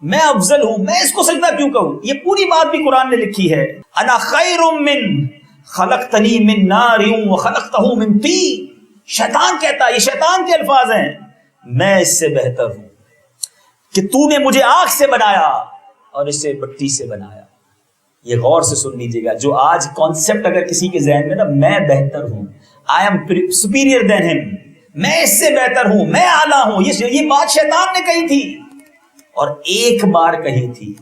میں افضل ہوں، میں اس کو سجدہ کیوں کہوں؟ یہ پوری بات بھی قرآن نے لکھی ہے، انا خیر من خلقتنی من نار وخلقتہ من طین۔ شیطان کہتا ہے، یہ شیطان کے الفاظ ہیں، میں اس سے بہتر ہوں کہ تو نے مجھے آگ سے بنایا اور اسے مٹی سے بنایا۔ یہ غور سے سن لیجیے گا، جو آج کانسیپٹ اگر کسی کے ذہن میں نا، میں بہتر ہوں، I am superior than him، میں اس سے بہتر ہوں، میں اعلیٰ ہوں، یہ بات شیطان نے کہی تھی، اور ایک بار کہی تھی۔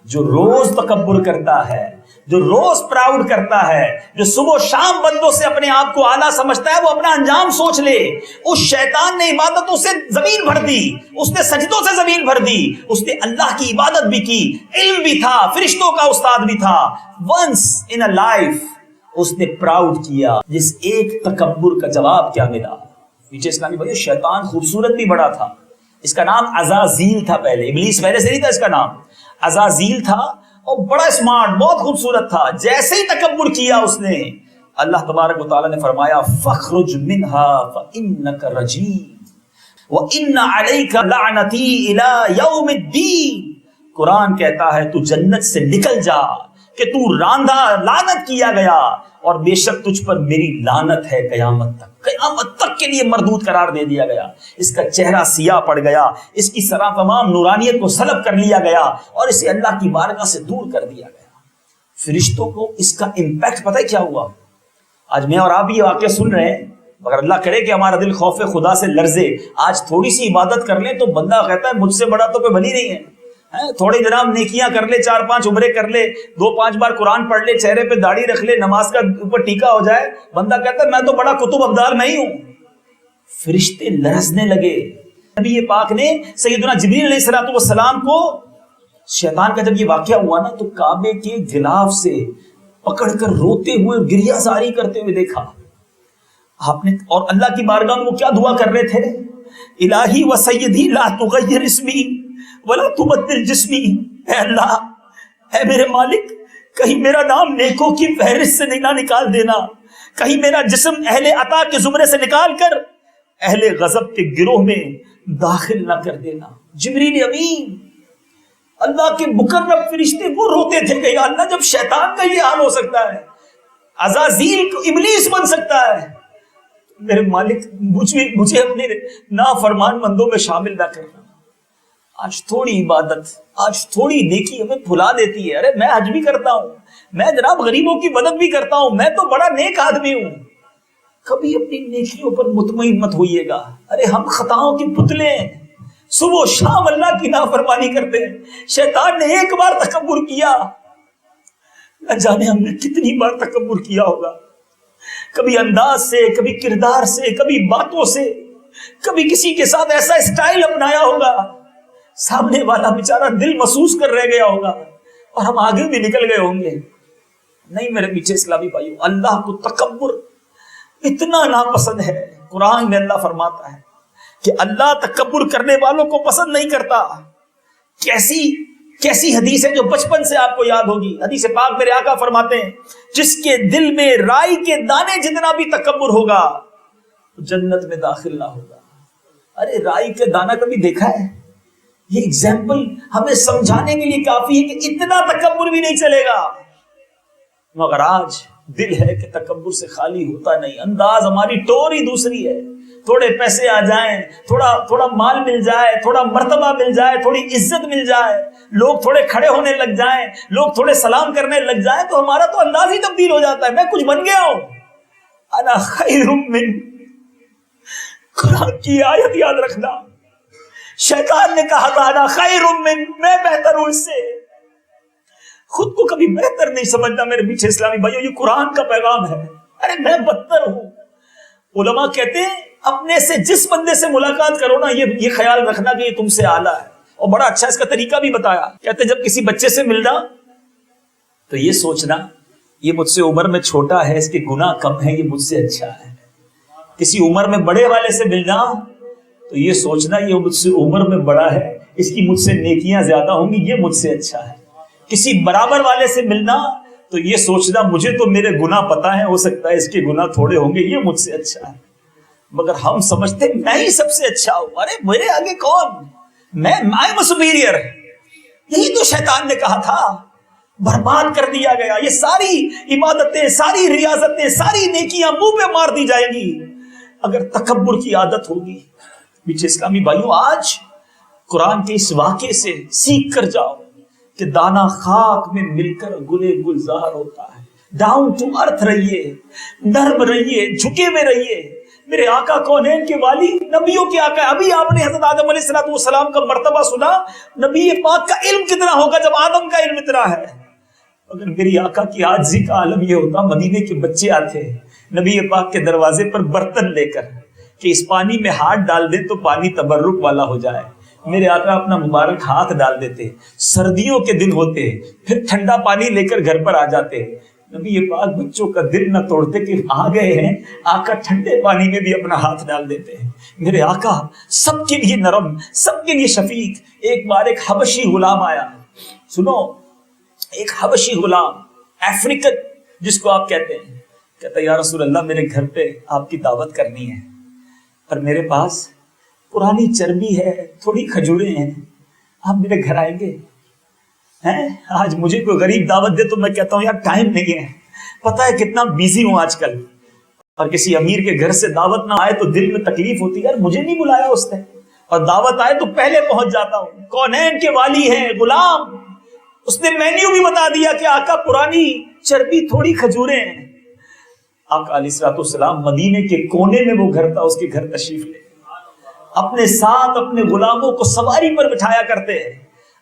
جو روز تکبر کرتا ہے، جو روز پراؤڈ کرتا ہے، جو صبح و شام بندوں سے اپنے آپ کو اعلیٰ سمجھتا ہے، وہ اپنا انجام سوچ لے۔ اس شیطان نے عبادتوں سے زمین بھر دی، اس نے سجدوں سے زمین بھر دی، اس نے اللہ کی عبادت بھی کی، علم بھی تھا، فرشتوں کا استاد بھی تھا۔ ونس ان اے لائف اس نے پراؤڈ کیا، جس ایک تکبر کا جواب کیا ملا؟ پیچھے اسلامی بھائی، شیطان خوبصورت بھی بڑا تھا، اس کا نام عزازیل تھا، پہلے ابلیس پہلے سے نہیں تھا، اس کا نام عزازیل تھا، اور بڑا اسمارٹ، بہت خوبصورت تھا۔ جیسے ہی تکبر کیا اس نے، اللہ تبارک و تعالیٰ نے فرمایا فَاخْرُجْ مِنْهَا فَإِنَّكَ رَجِيمٌ وَإِنَّ عَلَيْكَ لَعْنَتِي إِلَى يَوْمِ الدِّينِ۔ قرآن کہتا ہے تو جنت سے نکل جا کہ تو راندھا، لعنت کیا گیا، اور بے شک تجھ پر میری لعنت ہے قیامت تک، قیامت تک کے لیے مردود قرار دے دیا گیا۔ اس کا چہرہ سیاہ پڑ گیا، اس کی سرا تمام نورانیت کو سلب کر لیا گیا، اور اسے اللہ کی بارگاہ سے دور کر دیا گیا۔ فرشتوں کو اس کا امپیکٹ پتہ ہے کیا ہوا؟ آج میں اور آپ بھی یہ واقعہ سن رہے ہیں، مگر اللہ کرے کہ ہمارا دل خوف خدا سے لرزے۔ آج تھوڑی سی عبادت کر لیں تو بندہ کہتا ہے مجھ سے بڑا تو کوئی بلی نہیں ہے، تھوڑے جناب نیکیاں کر لے، 4-5 عمرے کر لے، 2-5 بار قرآن پڑھ لے، چہرے پہ داڑھی رکھ لے، نماز کا اوپر ٹیکا ہو جائے، بندہ کہتا ہے میں تو بڑا کتب ابدال میں ہی ہوں۔ فرشتے لرزنے لگے۔ نبی پاک نے سیدنا جبریل علیہ السلام کو، شیطان کا جب یہ واقعہ ہوا نا، تو کعبے کے غلاف سے پکڑ کر روتے ہوئے، گریہ زاری کرتے ہوئے دیکھا آپ نے، اور اللہ کی بارگاہ میں وہ کیا دعا کر رہے تھے؟ الہی و سیدی لا تغیر اسمی ولا تبدل جسمی۔ اے اللہ، اے میرے مالک، کہیں میرا نام نیکوں کی فہرست سے نہ نکال دینا، کہیں میرا جسم اہل عطا کے زمرے سے نکال کر اہل غضب کے گروہ میں داخل نہ کر دینا۔ جبریل امین، اللہ کے مقرب فرشتے وہ روتے تھے کہ یا اللہ، جب شیطان کا یہ حال ہو سکتا ہے، عزازیل کو ابلیس بن سکتا ہے، میرے مالک مجھے اپنے نافرمان بندوں میں شامل نہ کرنا۔ آج تھوڑی عبادت، آج تھوڑی نیکی ہمیں بھلا دیتی ہے۔ ارے میں حج بھی کرتا ہوں، میں جناب غریبوں کی مدد بھی کرتا ہوں، میں تو بڑا نیک آدمی ہوں۔ کبھی اپنی نیکیوں پر مطمئن مت ہوئیے گا۔ ارے ہم خطاؤں کے پتلے ہیں، صبح و شام اللہ کی نافرمانی کرتے ہیں۔ شیطان نے ایک بار تکبر کیا، نہ جانے ہم نے کتنی بار تکبر کیا ہوگا، کبھی انداز سے، کبھی کردار سے، کبھی باتوں سے، کبھی کسی کے ساتھ ایسا اسٹائل اپنایا ہوگا، سامنے والا بیچارہ دل محسوس کر رہ گیا ہوگا، اور ہم آگے بھی نکل گئے ہوں گے۔ نہیں میرے پیچھے اسلامی بھائیوں، اللہ کو تکبر اتنا ناپسند ہے۔ قرآن میں اللہ فرماتا ہے کہ اللہ تکبر کرنے والوں کو پسند نہیں کرتا، کیسی حدیث ہے جو بچپن سے آپ کو یاد ہوگی. حدیث پاک میرے آقا فرماتے ہیں جس کے دل میں رائی کے دانے جتنا بھی تکبر ہوگا جنت میں داخل نہ ہوگا. ارے رائی کے دانہ کبھی دیکھا ہے؟ یہ ایگزامپل ہمیں سمجھانے کے لیے کافی ہے کہ اتنا تکبر بھی نہیں چلے گا. مگر آج دل ہے کہ تکبر سے خالی ہوتا نہیں. انداز ہماری ٹور ہی دوسری ہے. تھوڑے پیسے آ جائیں, تھوڑا مال مل جائے, تھوڑا مرتبہ مل جائے, تھوڑی عزت مل جائے, لوگ تھوڑے کھڑے ہونے لگ جائیں, لوگ تھوڑے سلام کرنے لگ جائیں تو ہمارا تو انداز ہی تبدیل ہو جاتا ہے. میں کچھ بن گیا ہوں. انا خیر من, قرآن کی آیت یاد رکھنا. شیطان نے کہا تھا انا خیر من, میں بہتر ہوں اس سے. خود کو کبھی بہتر نہیں سمجھنا میرے پیچھے اسلامی بھائیوں. یہ قرآن کا پیغام ہے. ارے میں بدتر ہوں. علماء کہتے ہیں اپنے سے جس بندے سے ملاقات کرو نا یہ خیال رکھنا کہ یہ تم سے اعلیٰ ہے. اور بڑا اچھا اس کا طریقہ بھی بتایا. کہتے جب کسی بچے سے ملنا تو یہ سوچنا یہ مجھ سے عمر میں چھوٹا ہے, اس کے گناہ کم ہے, یہ مجھ سے اچھا ہے. کسی عمر میں بڑے والے سے ملنا تو یہ سوچنا یہ مجھ سے عمر میں بڑا ہے, اس کی مجھ سے نیکیاں زیادہ ہوں گی, یہ مجھ سے اچھا ہے. کسی برابر والے سے ملنا تو یہ سوچنا مجھے تو میرے گناہ پتا ہے, ہو سکتا ہے اس کے گناہ تھوڑے ہوں گے, یہ مجھ سے اچھا ہے. مگر ہم سمجھتے میں ہی سب سے اچھا ہوں. ارے میرے آگے کون, میں آئی ایم سپیریئر. یہی تو شیطان نے کہا تھا. برباد کر دیا گیا. یہ ساری عبادتیں, ساری ریاضتیں, ساری نیکیاں منہ پہ مار دی جائیں گی اگر تکبر کی عادت ہوگی. پیچھے اسلامی بھائیوں آج قرآن کے اس واقعے سے سیکھ کر جاؤ کہ دانا خاک میں مل کر گلے گلزار ہوتا ہے. ڈاؤن ٹو ارتھ رہیے, نرم رہیے, جھکے میں رہیے. میرے آقا کونین کے والی, نبیوں کے آقا. ابھی آپ نے حضرت آدم علیہ السلام کا مرتبہ سنا. نبی پاک کا علم کتنا ہوگا جب آدم کا علم اتنا ہے. اگر میری آقا کی عاجزی کا عالم یہ ہوتا, مدینے کے بچے آتے نبی پاک کے دروازے پر برتن لے کر کہ اس پانی میں ہاتھ ڈال دیں تو پانی تبرک والا ہو جائے. میرے آقا اپنا مبارک ہاتھ ڈال دیتے. سردیوں کے دن ہوتے, پھر ٹھنڈا پانی لے کر گھر پر آ جاتے. نبی یہ پاک بچوں کا دل نہ توڑتے کہ آ گئے ہیں, آقا ٹھنڈے پانی میں بھی اپنا ہاتھ ڈال دیتے ہیں. میرے آقا سب کے لیے نرم, سب کے لیے شفیق. ایک بار ایک حبشی غلام آیا. سنو, ایک حبشی غلام, افریقن جس کو آپ کہتے ہیں, کہتا یا رسول اللہ میرے گھر پہ آپ کی دعوت کرنی ہے, پر میرے پاس پرانی چربی ہے, تھوڑی کھجوریں ہیں, آپ میرے گھر آئیں گے؟ آج مجھے کوئی غریب دعوت دے تو میں کہتا ہوں یار ٹائم نہیں ہے, پتہ ہے کتنا بیزی ہوں آج کل. اور کسی امیر کے گھر سے دعوت نہ آئے تو دل میں تکلیف ہوتی ہے, یار مجھے نہیں بلایا اس نے, اور دعوت آئے تو پہلے پہنچ جاتا ہوں. کونین کے والی ہیں, غلام. اس نے مینیو بھی بتا دیا کہ آقا پرانی چربی, تھوڑی کھجوریں ہیں. آقا علیہ السلام مدینے کے کونے میں وہ گھر تھا, اس کے گھر تشریف لے اپنے ساتھ اپنے غلاموں کو سواری پر بٹھایا کرتے ہیں.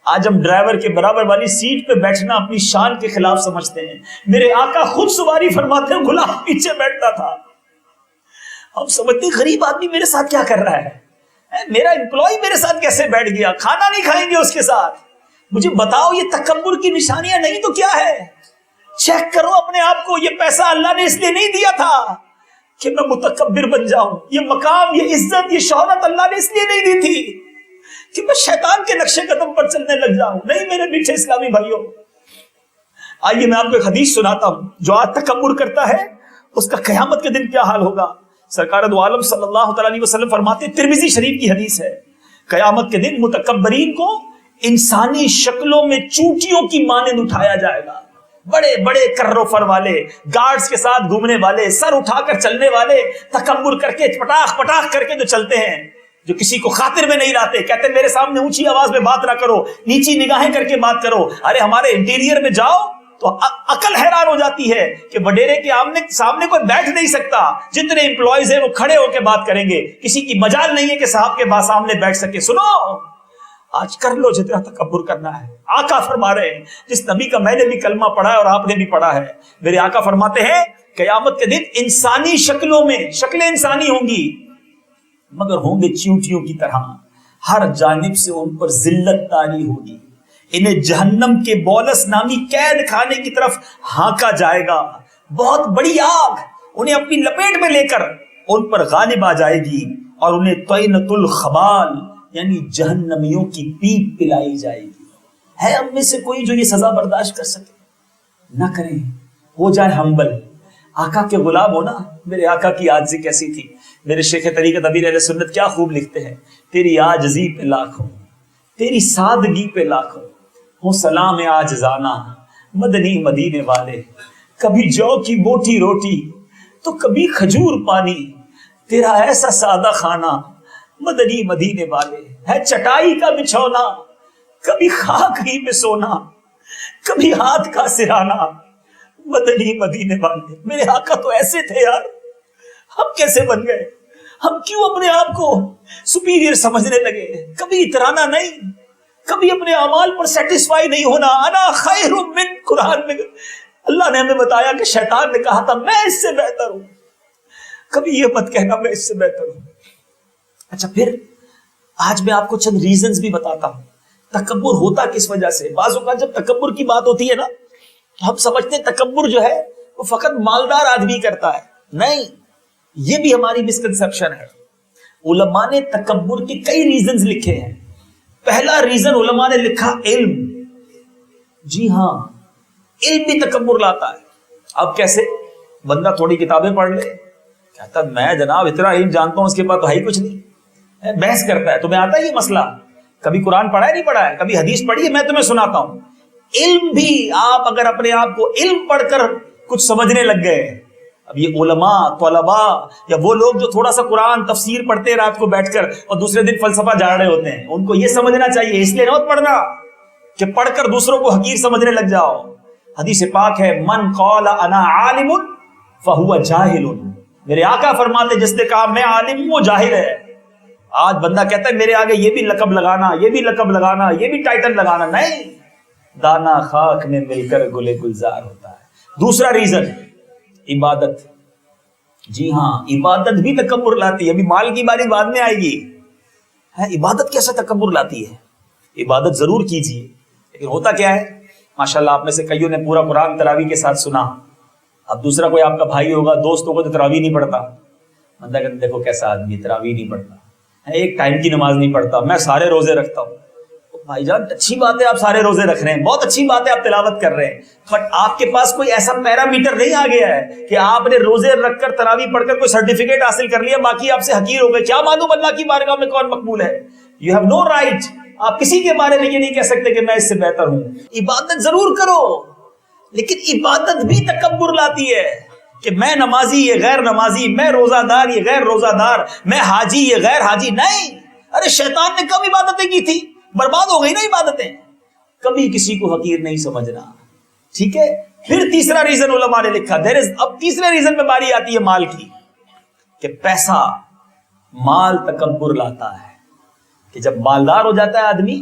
آج ہم ڈرائیور کے برابر والی سیٹ پہ بیٹھنا اپنی شان کے خلاف سمجھتے ہیں. میرے آقا خود سواری فرماتے ہیں, غلام پیچھے بیٹھتا تھا. ہم سمجھتے ہیں غریب آدمی میرے ساتھ کیا کر رہا ہے, میرا امپلائی میرے ساتھ کیسے بیٹھ گیا, کھانا نہیں کھائیں گے اس کے ساتھ. مجھے بتاؤ یہ تکبر کی نشانیاں نہیں تو کیا ہے؟ چیک کرو اپنے آپ کو. یہ پیسہ اللہ نے اس لیے نہیں دیا تھا کہ میں متکبر بن جاؤں. یہ مقام, یہ عزت, یہ شہرت اللہ نے اس لیے نہیں دی تھی کہ میں شیطان کے نقشے قدم پر چلنے لگ جاؤں. نہیں میرے میٹھے اسلامی بھائیوں, آئیے میں آپ کو ایک حدیث سناتا ہوں. جو آج تکبر کرتا ہے اس کا قیامت کے دن کیا حال ہوگا. سرکار دو عالم صلی اللہ تعالی علیہ وسلم فرماتے, ترمذی شریف کی حدیث ہے, قیامت کے دن متکبرین کو انسانی شکلوں میں چونٹیوں کی مانند اٹھایا جائے گا. بڑے بڑے کرو فر والے, گارڈز کے ساتھ گھومنے والے, سر اٹھا کر چلنے والے, تکبر کر کے پٹاخ پٹاخ کر کے جو چلتے ہیں, جو کسی کو خاطر میں نہیں لاتے. کہتے ہیں میرے سامنے اونچی آواز میں بات نہ کرو, نیچی نگاہیں کر کے بات کرو. ارے ہمارے انٹیریئر میں جاؤ تو عقل حیران ہو جاتی ہے کہ وڈیرے کے سامنے کوئی بیٹھ نہیں سکتا. جتنے امپلائیز ہیں وہ کھڑے ہو کے بات کریں گے, کسی کی مجال نہیں ہے کہ صاحب کے سامنے بیٹھ سکے. سنو, آج کر لو جتنا تکبر کرنا ہے. آقا فرما رہے ہیں, جس نبی کا میں نے بھی کلمہ پڑھا ہے اور آپ نے بھی پڑھا ہے, میرے آقا فرماتے ہیں قیامت کے دن انسانی شکلوں میں, شکلیں انسانی ہوں گی مگر ہوں گے چیونٹیوں کی طرح. ہر جانب سے ان پر ذلت طاری ہوگی. انہیں جہنم کے بولس نامی قید خانے کی طرف ہانکا جائے گا. بہت بڑی آگ انہیں اپنی لپیٹ میں لے کر ان پر غالب آ جائے گی اور انہیں طینۃ الخبال یعنی جہنمیوں کی پیپ پلائی جائے گی. ہے ہم میں سے کوئی جو یہ سزا برداشت کر سکے؟ نہ کریں، ہو جائے ہمبل، آقا کے غلام ہونا۔ میرے آقا کی عاجزی کیسی تھی، میرے شیخ طریقت امیر اہل سنت کیا خوب لکھتے ہیں، تیری عاجزی پہ لاکھوں، تیری سادگی پہ لاکھوں، ہو سلام عاجزانہ مدنی مدینے والے، کبھی جو کی موٹی روٹی تو کبھی کھجور پانی، تیرا ایسا سادہ کھانا مدنی مدینے والے، ہے چٹائی کا بچھونا کبھی خاک ہی میں سونا، کبھی ہاتھ کا سرانا مدنی مدینے والے۔ میرے آقا تو ایسے تھے یار، ہم کیسے بن گئے؟ ہم کیوں اپنے آپ کو سپیریئر سمجھنے لگے؟ کبھی اترانا نہیں، کبھی اپنے اعمال پر سیٹسفائی نہیں ہونا۔ انا خیر من، قرآن میں اللہ نے ہمیں بتایا کہ شیطان نے کہا تھا میں اس سے بہتر ہوں، کبھی یہ مت کہنا میں اس سے بہتر ہوں۔ اچھا پھر آج میں آپ کو چند ریزنز بھی بتاتا ہوں تکبر ہوتا کس وجہ سے۔ بعض اوقات جب تکبر کی بات ہوتی ہے نا تو ہم سمجھتے ہیں تکبر جو ہے وہ فقط مالدار آدمی کرتا ہے، نہیں، یہ بھی ہماری مسکنسپشن ہے۔ علماء نے تکبر کے کئی ریزنز لکھے ہیں۔ پہلا ریزن علماء نے لکھا علم۔ جی ہاں، علم بھی تکبر لاتا ہے۔ اب کیسے؟ بندہ تھوڑی کتابیں پڑھ لے، کہتا میں جناب اتنا علم جانتا ہوں، اس کے بعد تو ہے ہی کچھ نہیں، بحث کرتا ہے تمہیں آتا ہے یہ مسئلہ، کبھی قرآن پڑھا ہے نہیں پڑھا ہے، کبھی حدیث پڑھی ہے، میں تمہیں سناتا ہوں۔ علم بھی آپ اگر اپنے آپ کو علم پڑھ کر کچھ سمجھنے لگ گئے، اب یہ علماء طلباء یا وہ لوگ جو تھوڑا سا قرآن تفسیر پڑھتے ہیں رات کو بیٹھ کر اور دوسرے دن فلسفہ جاڑ رہے ہوتے ہیں، ان کو یہ سمجھنا چاہیے، اس لیے نہ پڑھنا کہ پڑھ کر دوسروں کو حقیر سمجھنے لگ جاؤ۔ حدیث پاک ہے من قال انا عالم فہو جاہل، میرے آقا فرماتے جس نے کہا میں عالم ہوں وہ جاہل ہے۔ آج بندہ کہتا ہے میرے آگے یہ بھی لقب لگانا، یہ بھی لقب لگانا، یہ بھی ٹائٹل لگانا، نہیں، دانا خاک میں مل کر گلے گلزار ہوتا ہے۔ دوسرا ریزن عبادت۔ جی ہاں، عبادت بھی تکبر لاتی ہے، ابھی مال کی باری بعد میں آئے گی، عبادت کیسا تکبر لاتی ہے؟ عبادت ضرور کیجیے، لیکن ہوتا کیا ہے، ماشاءاللہ آپ میں سے کئیوں نے پورا قرآن تراویح کے ساتھ سنا، اب دوسرا کوئی آپ کا بھائی ہوگا، دوست ہوگا تو تراویح نہیں پڑھتا، بندہ کہتا دیکھو کیسا آدمی، تراویح نہیں پڑھتا، ایک ٹائم کی نماز نہیں پڑھتا، میں سارے روزے رکھتا ہوں۔ بھائی جان اچھی بات ہے آپ سارے روزے رکھ رہے ہیں، بہت اچھی بات ہے آپ تلاوت کر رہے ہیں، بٹ آپ کے پاس کوئی ایسا پیرامیٹر نہیں آ گیا ہے کہ آپ نے روزے رکھ کر تراویح پڑھ کر کوئی سرٹیفکیٹ حاصل کر لیا، باقی آپ سے حقیر ہو گئے، کیا معلوم اللہ کی بارگاہ میں کون مقبول ہے۔ یو ہیو نو رائٹ، آپ کسی کے بارے میں یہ نہیں کہہ سکتے کہ میں اس سے بہتر ہوں۔ عبادت ضرور کرو، لیکن عبادت بھی تکبر لاتی ہے کہ میں نمازی یہ غیر نمازی، میں روزہ دار یہ غیر روزہ دار، میں حاجی یہ غیر حاجی، نہیں۔ ارے شیطان نے کب عبادتیں کی تھی، برباد ہو گئی نا عبادتیں، کبھی کسی کو حقیر نہیں سمجھنا، ٹھیک ہے۔ پھر تیسرا ریزن علماء نے لکھا، اب تیسرے ریزن میں باری آتی ہے مال کی، کہ پیسہ، مال تکبر لاتا ہے، کہ جب مالدار ہو جاتا ہے آدمی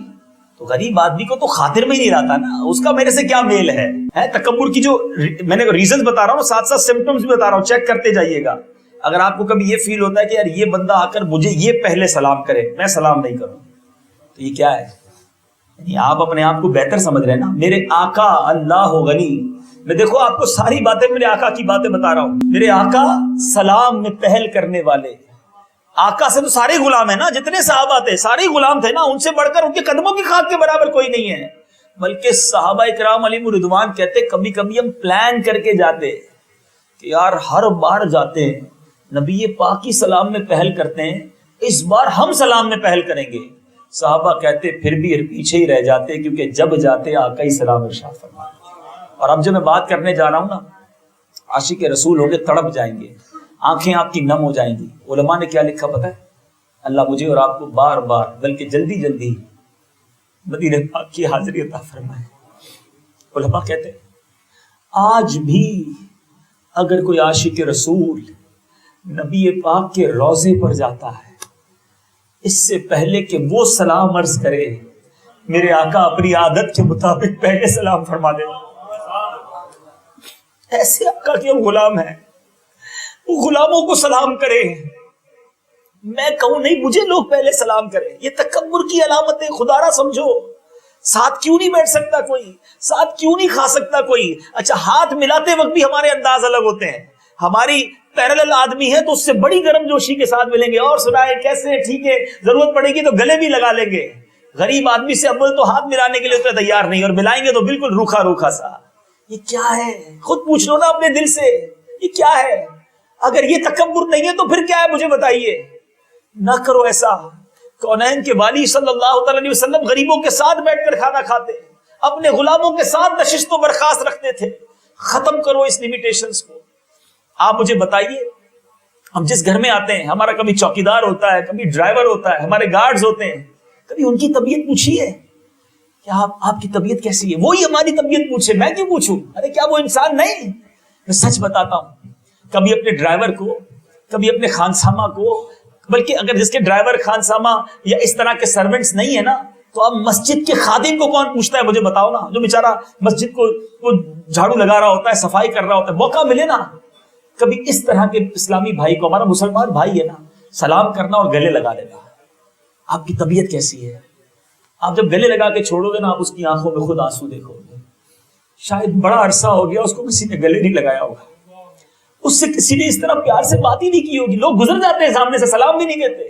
تو غریب آدمی کو تو خاطر میں ہی نہیں لاتا نا، اس کا میرے سے کیا میل ہے۔ تکبر کی جو میں نے ریزنز بتا رہا ہوں، ساتھ ساتھ سمپٹمز بھی بتا رہا ہوں، چیک کرتے جائیے گا۔ اگر آپ کو کبھی یہ فیل ہوتا ہے کہ یار یہ بندہ آ کر مجھے یہ پہلے سلام کرے، میں سلام نہیں کروں، تو یہ کیا ہے؟ یعنی آپ اپنے آپ کو بہتر سمجھ رہے ہیں نا۔ میرے آقا اللہ غنی، میں دیکھو آپ کو ساری باتیں میرے آقا کی باتیں بتا رہا ہوں، میرے آقا سلام میں پہل کرنے والے، آقا سے تو سارے غلام ہیں نا، جتنے صحابہ تھے سارے غلام تھے نا، ان سے بڑھ کر ان کے قدموں کی خاک کے برابر کوئی نہیں ہے۔ بلکہ صحابہ اکرام علیہم رضوان کہتے کبھی کبھی ہم پلان کر کے جاتے کہ یار ہر بار جاتے ہیں نبی پاک کی سلام میں پہل کرتے ہیں، اس بار ہم سلام میں پہل کریں گے۔ صحابہ کہتے پھر بھی پیچھے ہی رہ جاتے، کیونکہ جب جاتے آقا ہی سلام ارشاد فرماتے۔ اور اب جو میں بات کرنے جا رہا ہوں نا، عاشق رسول ہو کے تڑپ جائیں گے، آنکھیں آپ کی نم ہو جائیں گی۔ علماء نے کیا لکھا پتہ ہے؟ اللہ مجھے اور آپ کو بار بار بلکہ جلدی جلدی مدینہ پاک کی حاضری عطا فرمائے۔ علماء کہتے ہیں آج بھی اگر کوئی عاشق رسول نبی پاک کے روضے پر جاتا ہے، اس سے پہلے کہ وہ سلام عرض کرے، میرے آقا اپنی عادت کے مطابق پہلے سلام فرما دے۔ ایسے آقا کے غلام ہیں، وہ غلاموں کو سلام کرے، میں کہوں نہیں مجھے لوگ پہلے سلام کریں، یہ تکبر کی علامت ہے، خدا را سمجھو۔ ساتھ کیوں نہیں بیٹھ سکتا کوئی، ساتھ کیوں نہیں کھا سکتا کوئی؟ اچھا ہاتھ ملاتے وقت بھی ہمارے انداز الگ ہوتے ہیں، ہماری پیرلل آدمی ہے تو اس سے بڑی گرم جوشی کے ساتھ ملیں گے، اور سنائے کیسے، ٹھیک ہے، ضرورت پڑے گی تو گلے بھی لگا لیں گے۔ غریب آدمی سے اول تو ہاتھ ملانے کے لیے تو تیار نہیں، اور ملائیں گے تو بالکل روکھا روکھا سا. یہ کیا ہے؟ خود پوچھ لو نا اپنے دل سے، یہ کیا ہے؟ اگر یہ تکبر نہیں ہے تو پھر کیا ہے؟ مجھے بتائیے. نہ کرو ایسا. کونین کے والی صلی اللہ تعالی علیہ وسلم غریبوں کے ساتھ بیٹھ کر کھانا کھاتے، اپنے غلاموں کے ساتھ نشست و برخاست رکھتے تھے. ختم کرو اس لیمیٹیشنز کو. آپ مجھے بتائیے، ہم جس گھر میں آتے ہیں، ہمارا کبھی چوکیدار ہوتا ہے، کبھی ڈرائیور ہوتا ہے، ہمارے گارڈز ہوتے ہیں، کبھی ان کی طبیعت پوچھی ہے کہ آپ کی طبیعت کیسی ہے؟ وہی ہماری طبیعت پوچھے، میں کیوں پوچھوں؟ ارے کیا وہ انسان نہیں؟ میں سچ بتاتا ہوں، کبھی اپنے ڈرائیور کو، کبھی اپنے خانسامہ کو، بلکہ اگر جس کے ڈرائیور خانسامہ یا اس طرح کے سرونٹس نہیں ہے نا، تو اب مسجد کے خادم کو کون پوچھتا ہے؟ مجھے بتاؤ نا. جو بیچارہ مسجد کو جھاڑو لگا رہا ہوتا ہے، صفائی کر رہا ہوتا ہے، موقع ملے نا کبھی اس طرح کے اسلامی بھائی کو، ہمارا مسلمان بھائی ہے نا، سلام کرنا اور گلے لگا لینا. آپ کی طبیعت کیسی ہے؟ آپ جب گلے لگا کے چھوڑو گے نا، آپ اس کی آنکھوں میں خود آنسو دیکھو گے. شاید بڑا عرصہ ہو گیا اس کو کسی نے گلے نہیں لگایا ہوگا، اس سے کسی نے اس طرح پیار سے بات ہی نہیں کی ہوگی. لوگ گزر جاتے ہیں سامنے سے، سلام بھی نہیں کہتے.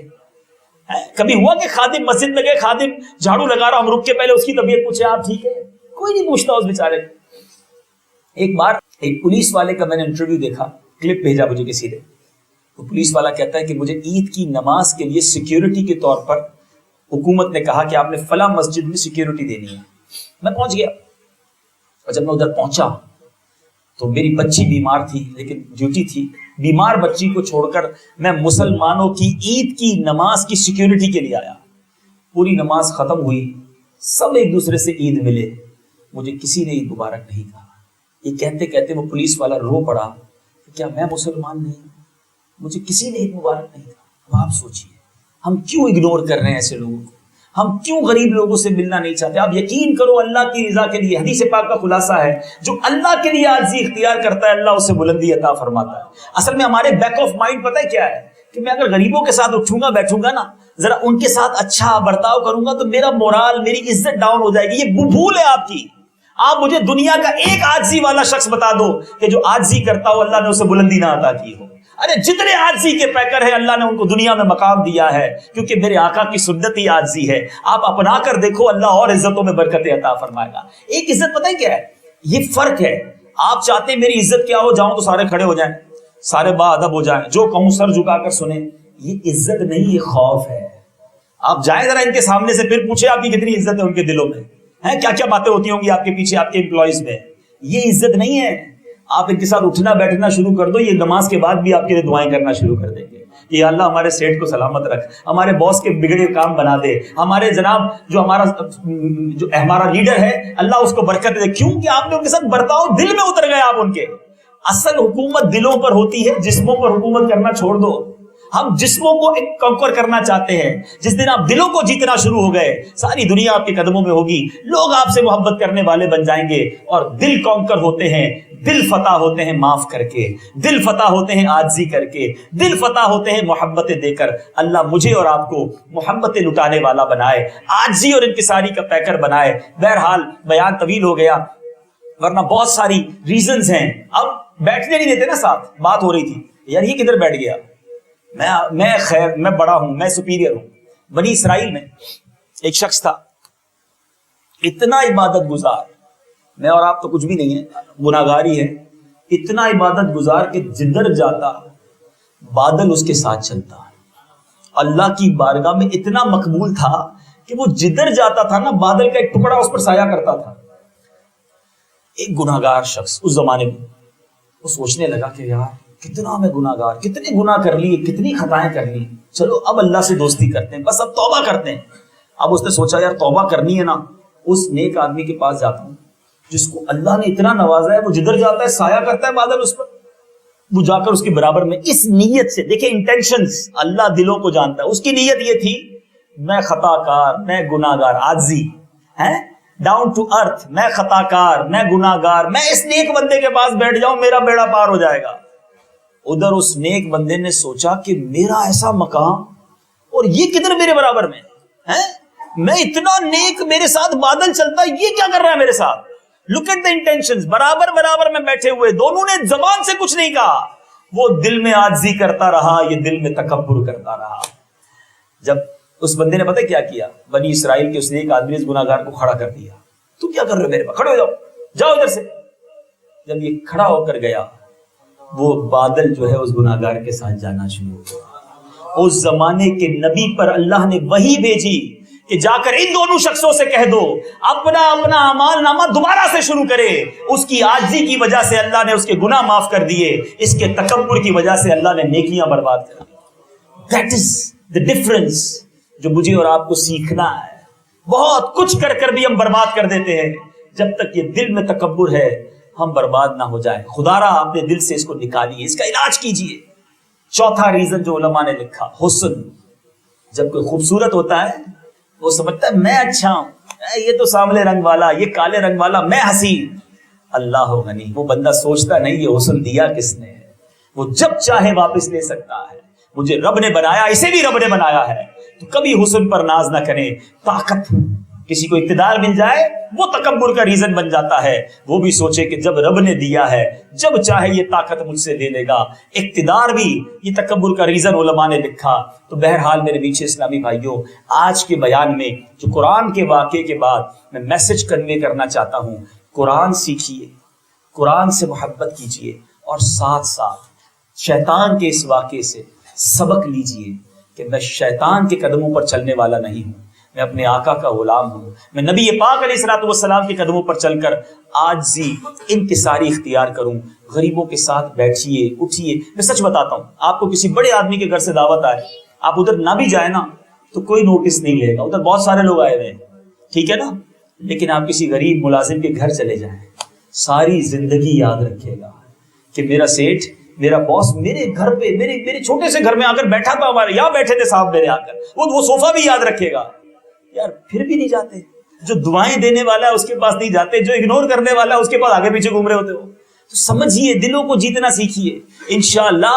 کبھی ہوا کہ خادم مسجد میں گئے، خادم جھاڑو لگا رہا، ہم رک کے پہلے اس کی طبیعت پوچھے آپ ٹھیک ہے؟ کوئی نہیں پوچھتا اس بیچارے کو. ایک بار ایک پولیس والے کا میں نے انٹرویو دیکھا، کلپ بھیجا مجھے کسی نے. تو پولیس والا کہتا ہے کہ مجھے عید کی نماز کے لیے سیکیورٹی کے طور پر حکومت نے کہا کہ آپ نے فلاں مسجد میں سیکیورٹی دینی ہے. میں پہنچ گیا، اور جب میں ادھر پہنچا تو میری بچی بیمار تھی، لیکن ڈیوٹی تھی. بیمار بچی کو چھوڑ کر میں مسلمانوں کی عید کی نماز کی سیکیورٹی کے لیے آیا. پوری نماز ختم ہوئی، سب ایک دوسرے سے عید ملے، مجھے کسی نے عید مبارک نہیں کہا. یہ کہتے کہتے وہ پولیس والا رو پڑا کہ کیا میں مسلمان نہیں ہوں؟ مجھے کسی نے عید مبارک نہیں کہا. اب آپ سوچئے ہم کیوں اگنور کر رہے ہیں ایسے لوگوں کو؟ ہم کیوں غریب لوگوں سے ملنا نہیں چاہتے؟ آپ یقین کرو اللہ کی رضا کے لیے، حدیث پاک کا خلاصہ ہے، جو اللہ کے لیے عاجزی اختیار کرتا ہے اللہ اسے بلندی عطا فرماتا ہے. اصل میں ہمارے بیک آف مائنڈ پتہ ہے کیا ہے؟ کہ میں اگر غریبوں کے ساتھ اٹھوں گا بیٹھوں گا نا، ذرا ان کے ساتھ اچھا برتاؤ کروں گا تو میرا مورال، میری عزت ڈاؤن ہو جائے گی. یہ بھول ہے آپ کی. آپ مجھے دنیا کا ایک عاجزی والا شخص بتا دو کہ جو عاجزی کرتا ہو اللہ نے اسے بلندی نہ عطا کی ہو. ارے جتنے عاجزی کے پیکر ہیں اللہ نے ان کو دنیا میں مقام دیا ہے، کیونکہ میرے آقا کی سنت ہی عاجزی ہے. آپ اپنا کر دیکھو، اللہ اور عزتوں میں برکت عطا فرمائے گا. ایک عزت پتہ ہے کیا ہے؟ یہ فرق ہے. آپ چاہتے ہیں میری عزت کیا ہو؟ جاؤں تو سارے کھڑے ہو جائیں، سارے با ادب ہو جائیں، جو کہوں سر جھکا کر سنیں. یہ عزت نہیں، یہ خوف ہے. آپ جائیں ذرا ان کے سامنے سے، پھر پوچھیں آپ کی کتنی عزت ہے ان کے دلوں میں، ہیں کیا کیا باتیں ہوتی ہوں گی آپ کے پیچھے، آپ کے امپلائیز میں. یہ عزت نہیں ہے. آپ ان کے ساتھ اٹھنا بیٹھنا شروع کر دو، یہ نماز کے بعد بھی آپ کے لیے دعائیں کرنا شروع کر دیں گے کہ اللہ ہمارے سیٹ کو سلامت رکھ، ہمارے باس کے بگڑے کام بنا دے، ہمارے جناب جو ہمارا لیڈر ہے اللہ اس کو برکت دے. کیوں کہ آپ نے ان کے ساتھ برتاؤ، دل میں اتر گئے آپ ان کے. اصل حکومت دلوں پر ہوتی ہے، جسموں پر حکومت کرنا چھوڑ دو. ہم جسموں کو کنکر کرنا چاہتے ہیں. جس دن آپ دلوں کو جیتنا شروع ہو گئے، ساری دنیا آپ کے قدموں میں ہوگی. لوگ آپ سے محبت کرنے والے بن جائیں گے. اور دل کنکر ہوتے ہیں، دل فتح ہوتے ہیں معاف کر کے، دل فتح ہوتے ہیں عاجزی کر کے، دل فتح ہوتے ہیں محبتیں دے کر. اللہ مجھے اور آپ کو محبتیں لٹانے والا بنائے، عاجزی اور انکساری کا پیکر بنائے. بہرحال بیان طویل ہو گیا، ورنہ بہت ساری ریزنز ہیں. اب بیٹھنے نہیں دیتے نا ساتھ. بات ہو رہی تھی یار یہ کدھر بیٹھ گیا، میں خیر میں بڑا ہوں، میں سپیریئر ہوں. بنی اسرائیل میں ایک شخص تھا، اتنا عبادت گزار، میں اور آپ تو کچھ بھی نہیں ہے، گناہگاری ہے. اتنا عبادت گزار کہ جدھر جاتا بادل اس کے ساتھ چلتا. اللہ کی بارگاہ میں اتنا مقبول تھا کہ وہ جدھر جاتا تھا نا بادل کا ایک ٹکڑا اس پر سایہ کرتا تھا. ایک گناہگار شخص اس زمانے میں وہ سوچنے لگا کہ یار کتنا میں گناہگار، کتنے گناہ کر لیے، کتنی خطائیں کر لی، چلو اب اللہ سے دوستی کرتے ہیں، بس اب توبہ کرتے ہیں. اب اس نے سوچا یار توبہ کرنی ہے نا، اس نیک آدمی کے پاس جاتا ہوں جس کو اللہ نے اتنا نوازا ہے، وہ جدھر جاتا ہے سایہ کرتا ہے بادل اس پر. وہ جا کر اس کے برابر میں اس نیت سے، دیکھیں انٹینشنز، اللہ دلوں کو جانتا ہے. اس کی نیت یہ تھی میں خطا کار، میں گناہگار، عاجزی ہے، ڈاؤن ٹو ارتھ، میں خطا کار، میں گناہگار، میں اس نیک بندے کے پاس بیٹھ جاؤں میرا بیڑا پار ہو جائے گا. ادھر اس نیک بندے نے سوچا کہ میرا ایسا مقام اور یہ کدھر میرے برابر میں ہے، میں اتنا نیک، میرے ساتھ بادل چلتا، یہ کیا کر رہا ہے میرے ساتھ. لک ایٹ دا انٹینشنز، برابر برابر میں بیٹھے ہوئے، دونوں نے زبان سے کچھ نہیں کہا. وہ دل میں عاجزی کرتا رہا، یہ دل میں تکبر کرتا رہا. جب اس بندے نے پتہ کیا کیا؟ بنی اسرائیل کے اس نے ایک آدمی نے اس گناہگار کو کھڑا کر دیا. تم کیا کر رہے ہو میرے پاس؟ کھڑے ہو جاؤ، جاؤ ادھر سے. جب یہ کھڑا ہو کر گیا، وہ بادل جو ہے اس گناہگار کے ساتھ جانا شروع ہوا. اس زمانے کے نبی پر اللہ نے وحی بھیجی کہ جا کر ان دونوں شخصوں سے کہہ دو اپنا اعمال نامہ دوبارہ سے شروع کرے. اس کی عاجزی کی وجہ سے اللہ نے اس کے گناہ معاف کر دیے، اس کے تکبر کی وجہ سے اللہ نے نیکیاں برباد کر دی. دیٹ از the difference جو مجھے اور آپ کو سیکھنا ہے. بہت کچھ کر کر بھی ہم برباد کر دیتے ہیں. جب تک یہ دل میں تکبر ہے ہم برباد نہ ہو جائے. خدا را آپ نے دل سے اس کو نکالیے، اس کا علاج کیجئے. چوتھا ریزن جو علماء نے لکھا، حسن. جب کوئی خوبصورت ہوتا ہے وہ سمجھتا ہے میں اچھا ہوں، یہ تو سامنے رنگ والا، یہ کالے رنگ والا، میں حسین. اللہ غنی. وہ بندہ سوچتا نہیں یہ حسن دیا کس نے ہے. وہ جب چاہے واپس لے سکتا ہے. مجھے رب نے بنایا، اسے بھی رب نے بنایا ہے. تو کبھی حسن پر ناز نہ کریں. طاقت، کسی کو اقتدار مل جائے وہ تکبر کا ریزن بن جاتا ہے. وہ بھی سوچے کہ جب رب نے دیا ہے، جب چاہے یہ طاقت مجھ سے دے لے گا. اقتدار بھی یہ تکبر کا ریزن علماء نے لکھا. تو بہرحال میرے پیچھے اسلامی بھائیوں، آج کے بیان میں جو قرآن کے واقعے کے بعد میں میسج کنوے کرنا چاہتا ہوں، قرآن سیکھیے، قرآن سے محبت کیجیے، اور ساتھ ساتھ شیطان کے اس واقعے سے سبق لیجیے کہ میں شیطان کے قدموں پر چلنے والا نہیں ہوں، میں اپنے آقا کا غلام ہوں. میں نبی پاک علیہ الصلوۃ والسلام کے قدموں پر چل کر عاجزی، انکساری اختیار کروں. غریبوں کے ساتھ بیٹھیے، اٹھیے. میں سچ بتاتا ہوں، آپ کو کسی بڑے آدمی کے گھر سے دعوت آئے، آپ ادھر نہ بھی جائیں نا تو کوئی نوٹس نہیں لے گا، ادھر بہت سارے لوگ آئے ہوئے ہیں، ٹھیک ہے نا. لیکن آپ کسی غریب ملازم کے گھر چلے جائیں، ساری زندگی یاد رکھے گا کہ میرا سیٹھ، میرا باس میرے گھر پہ، میرے چھوٹے سے گھر میں آ کر بیٹھا تھا، ہمارے یہاں بیٹھے تھے صاحب میرے آ کر. وہ صوفہ بھی یاد رکھے گا. یار پھر بھی نہیں جاتے. جو دعائیں دینے والا ہے اس کے پاس نہیں جاتے، جو اگنور کرنے والا ہے اس کے پاس آگے پیچھے گھوم رہے ہوتے ہو. تو سمجھیے، دلوں کو جیتنا سیکھیے. انشاءاللہ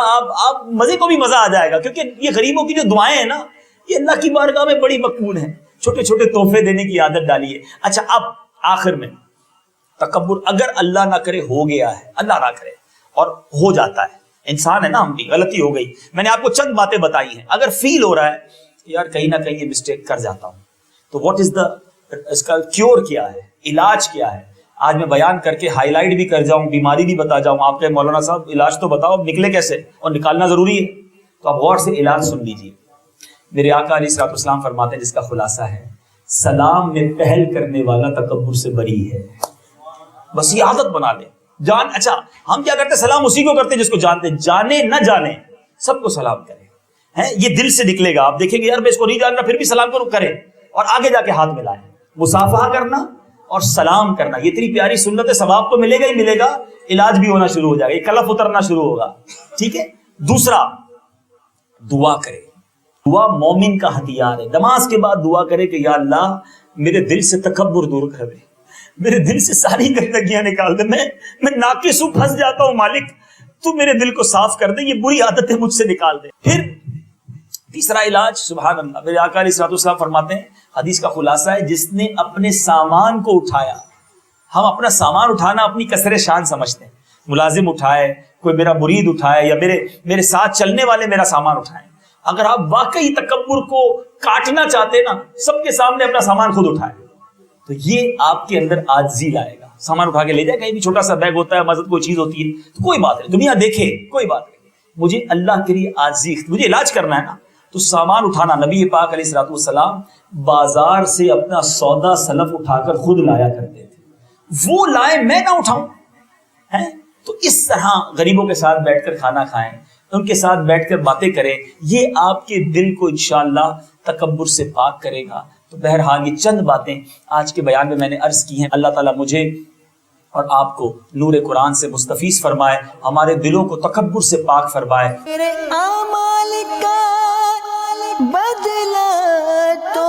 آپ مزے کو بھی مزہ آ جائے گا، کیونکہ یہ غریبوں کی جو دعائیں ہیں نا، یہ اللہ کی بارگاہ میں بڑی مقبول ہیں. چھوٹے چھوٹے تحفے دینے کی عادت ڈالیے. اچھا، اب آخر میں تکبر اگر اللہ نہ کرے ہو گیا ہے، اللہ نہ کرے اور ہو جاتا ہے، انسان ہے نا، ہم بھی غلطی ہو گئی. میں نے آپ کو چند باتیں بتائی ہیں. اگر فیل ہو رہا ہے یار کہیں نہ کہیں یہ مسٹیک کر جاتا ہوں، تو واٹ از اس کا کیور کیا ہے، علاج کیا ہے؟ آج میں بیان کر کے ہائی لائٹ بھی کر جاؤں، بیماری بھی بتا جاؤں. آپ کے مولانا صاحب علاج تو بتاؤ، اب نکلے کیسے، اور نکالنا ضروری ہے. تو آپ غور سے علاج سن لیجیے. میرے آقا علیہ الصلوۃ والسلام فرماتے ہیں، جس کا خلاصہ ہے، سلام میں پہل کرنے والا تکبر سے بری ہے. بس یہ عادت بنا لیں. اچھا ہم کیا کرتے ہیں؟ سلام اسی کو کرتے ہیں جس کو جانتے ہیں، جانے نہ جانے سب کو سلام کریں. یہ دل سے نکلے گا. آپ دیکھیں گے یار میں اس کو نہیں جان رہا، پھر بھی سلام کروں، کریں. اور آگے جا کے ہاتھ ملائیں. مصافحہ کرنا اور سلام کرنا، یہ اتنی پیاری سنت ہے. ثواب تو ملے گا ہی ملے گا، علاج بھی ہونا شروع ہو جائے گا، یہ کلف اترنا شروع ہوگا. ٹھیک ہے. دوسرا، دعا کرے. دعا مومن کا ہتھیار ہے. نماز کے بعد دعا کرے کہ یا اللہ میرے دل سے تکبر دور کر دے، میرے دل سے ساری گندگیاں نکال دے. میں ناقص ہوں، پھنس جاتا ہوں، مالک تو میرے دل کو صاف کر دے، یہ بری عادتیں مجھ سے نکال دے. پھر تیسرا علاج، سبحان اللہ، میرے آقا علیہ الصلوۃ والسلام فرماتے ہیں، حدیث کا خلاصہ ہے، جس نے اپنے سامان کو اٹھایا. ہم اپنا سامان اٹھانا اپنی کثر شان سمجھتے ہیں. ملازم اٹھائے، کوئی میرا مرید اٹھائے، یا میرے ساتھ چلنے والے میرا سامان اٹھائیں. اگر آپ واقعی تکبر کو کاٹنا چاہتے نا، سب کے سامنے اپنا سامان خود اٹھائیں، تو یہ آپ کے اندر عاجزی لائے گا. سامان اٹھا کے لے جائے. کہیں بھی چھوٹا سا بیگ ہوتا ہے، مسجد کوئی چیز ہوتی ہے، تو کوئی بات نہیں، دنیا دیکھے کوئی بات نہیں. مجھے اللہ کے لیے عاجزی، مجھے علاج کرنا ہے نا، تو سامان اٹھانا. نبی پاک علیہ الصلوۃ والسلام بازار سے اپنا سودا سلف اٹھا کر خود لایا کرتے تھے. وہ لائے، میں نہ اٹھاؤں. تو اس طرح غریبوں کے ساتھ بیٹھ کر کھانا کھائیں، ان کے ساتھ بیٹھ کر باتیں کریں. یہ آپ کے دل کو انشاءاللہ تکبر سے پاک کرے گا. تو بہرحال یہ چند باتیں آج کے بیان میں نے عرض کی ہیں. اللہ تعالیٰ مجھے اور آپ کو نور قرآن سے مستفیض فرمائے، ہمارے دلوں کو تکبر سے پاک فرمائے. میرے اعمال کا بدلہ تو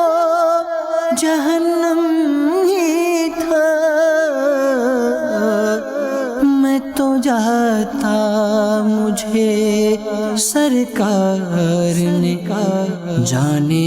جہنم ہی تھا، میں تو جاتا مجھے سرکار نے کہا جانے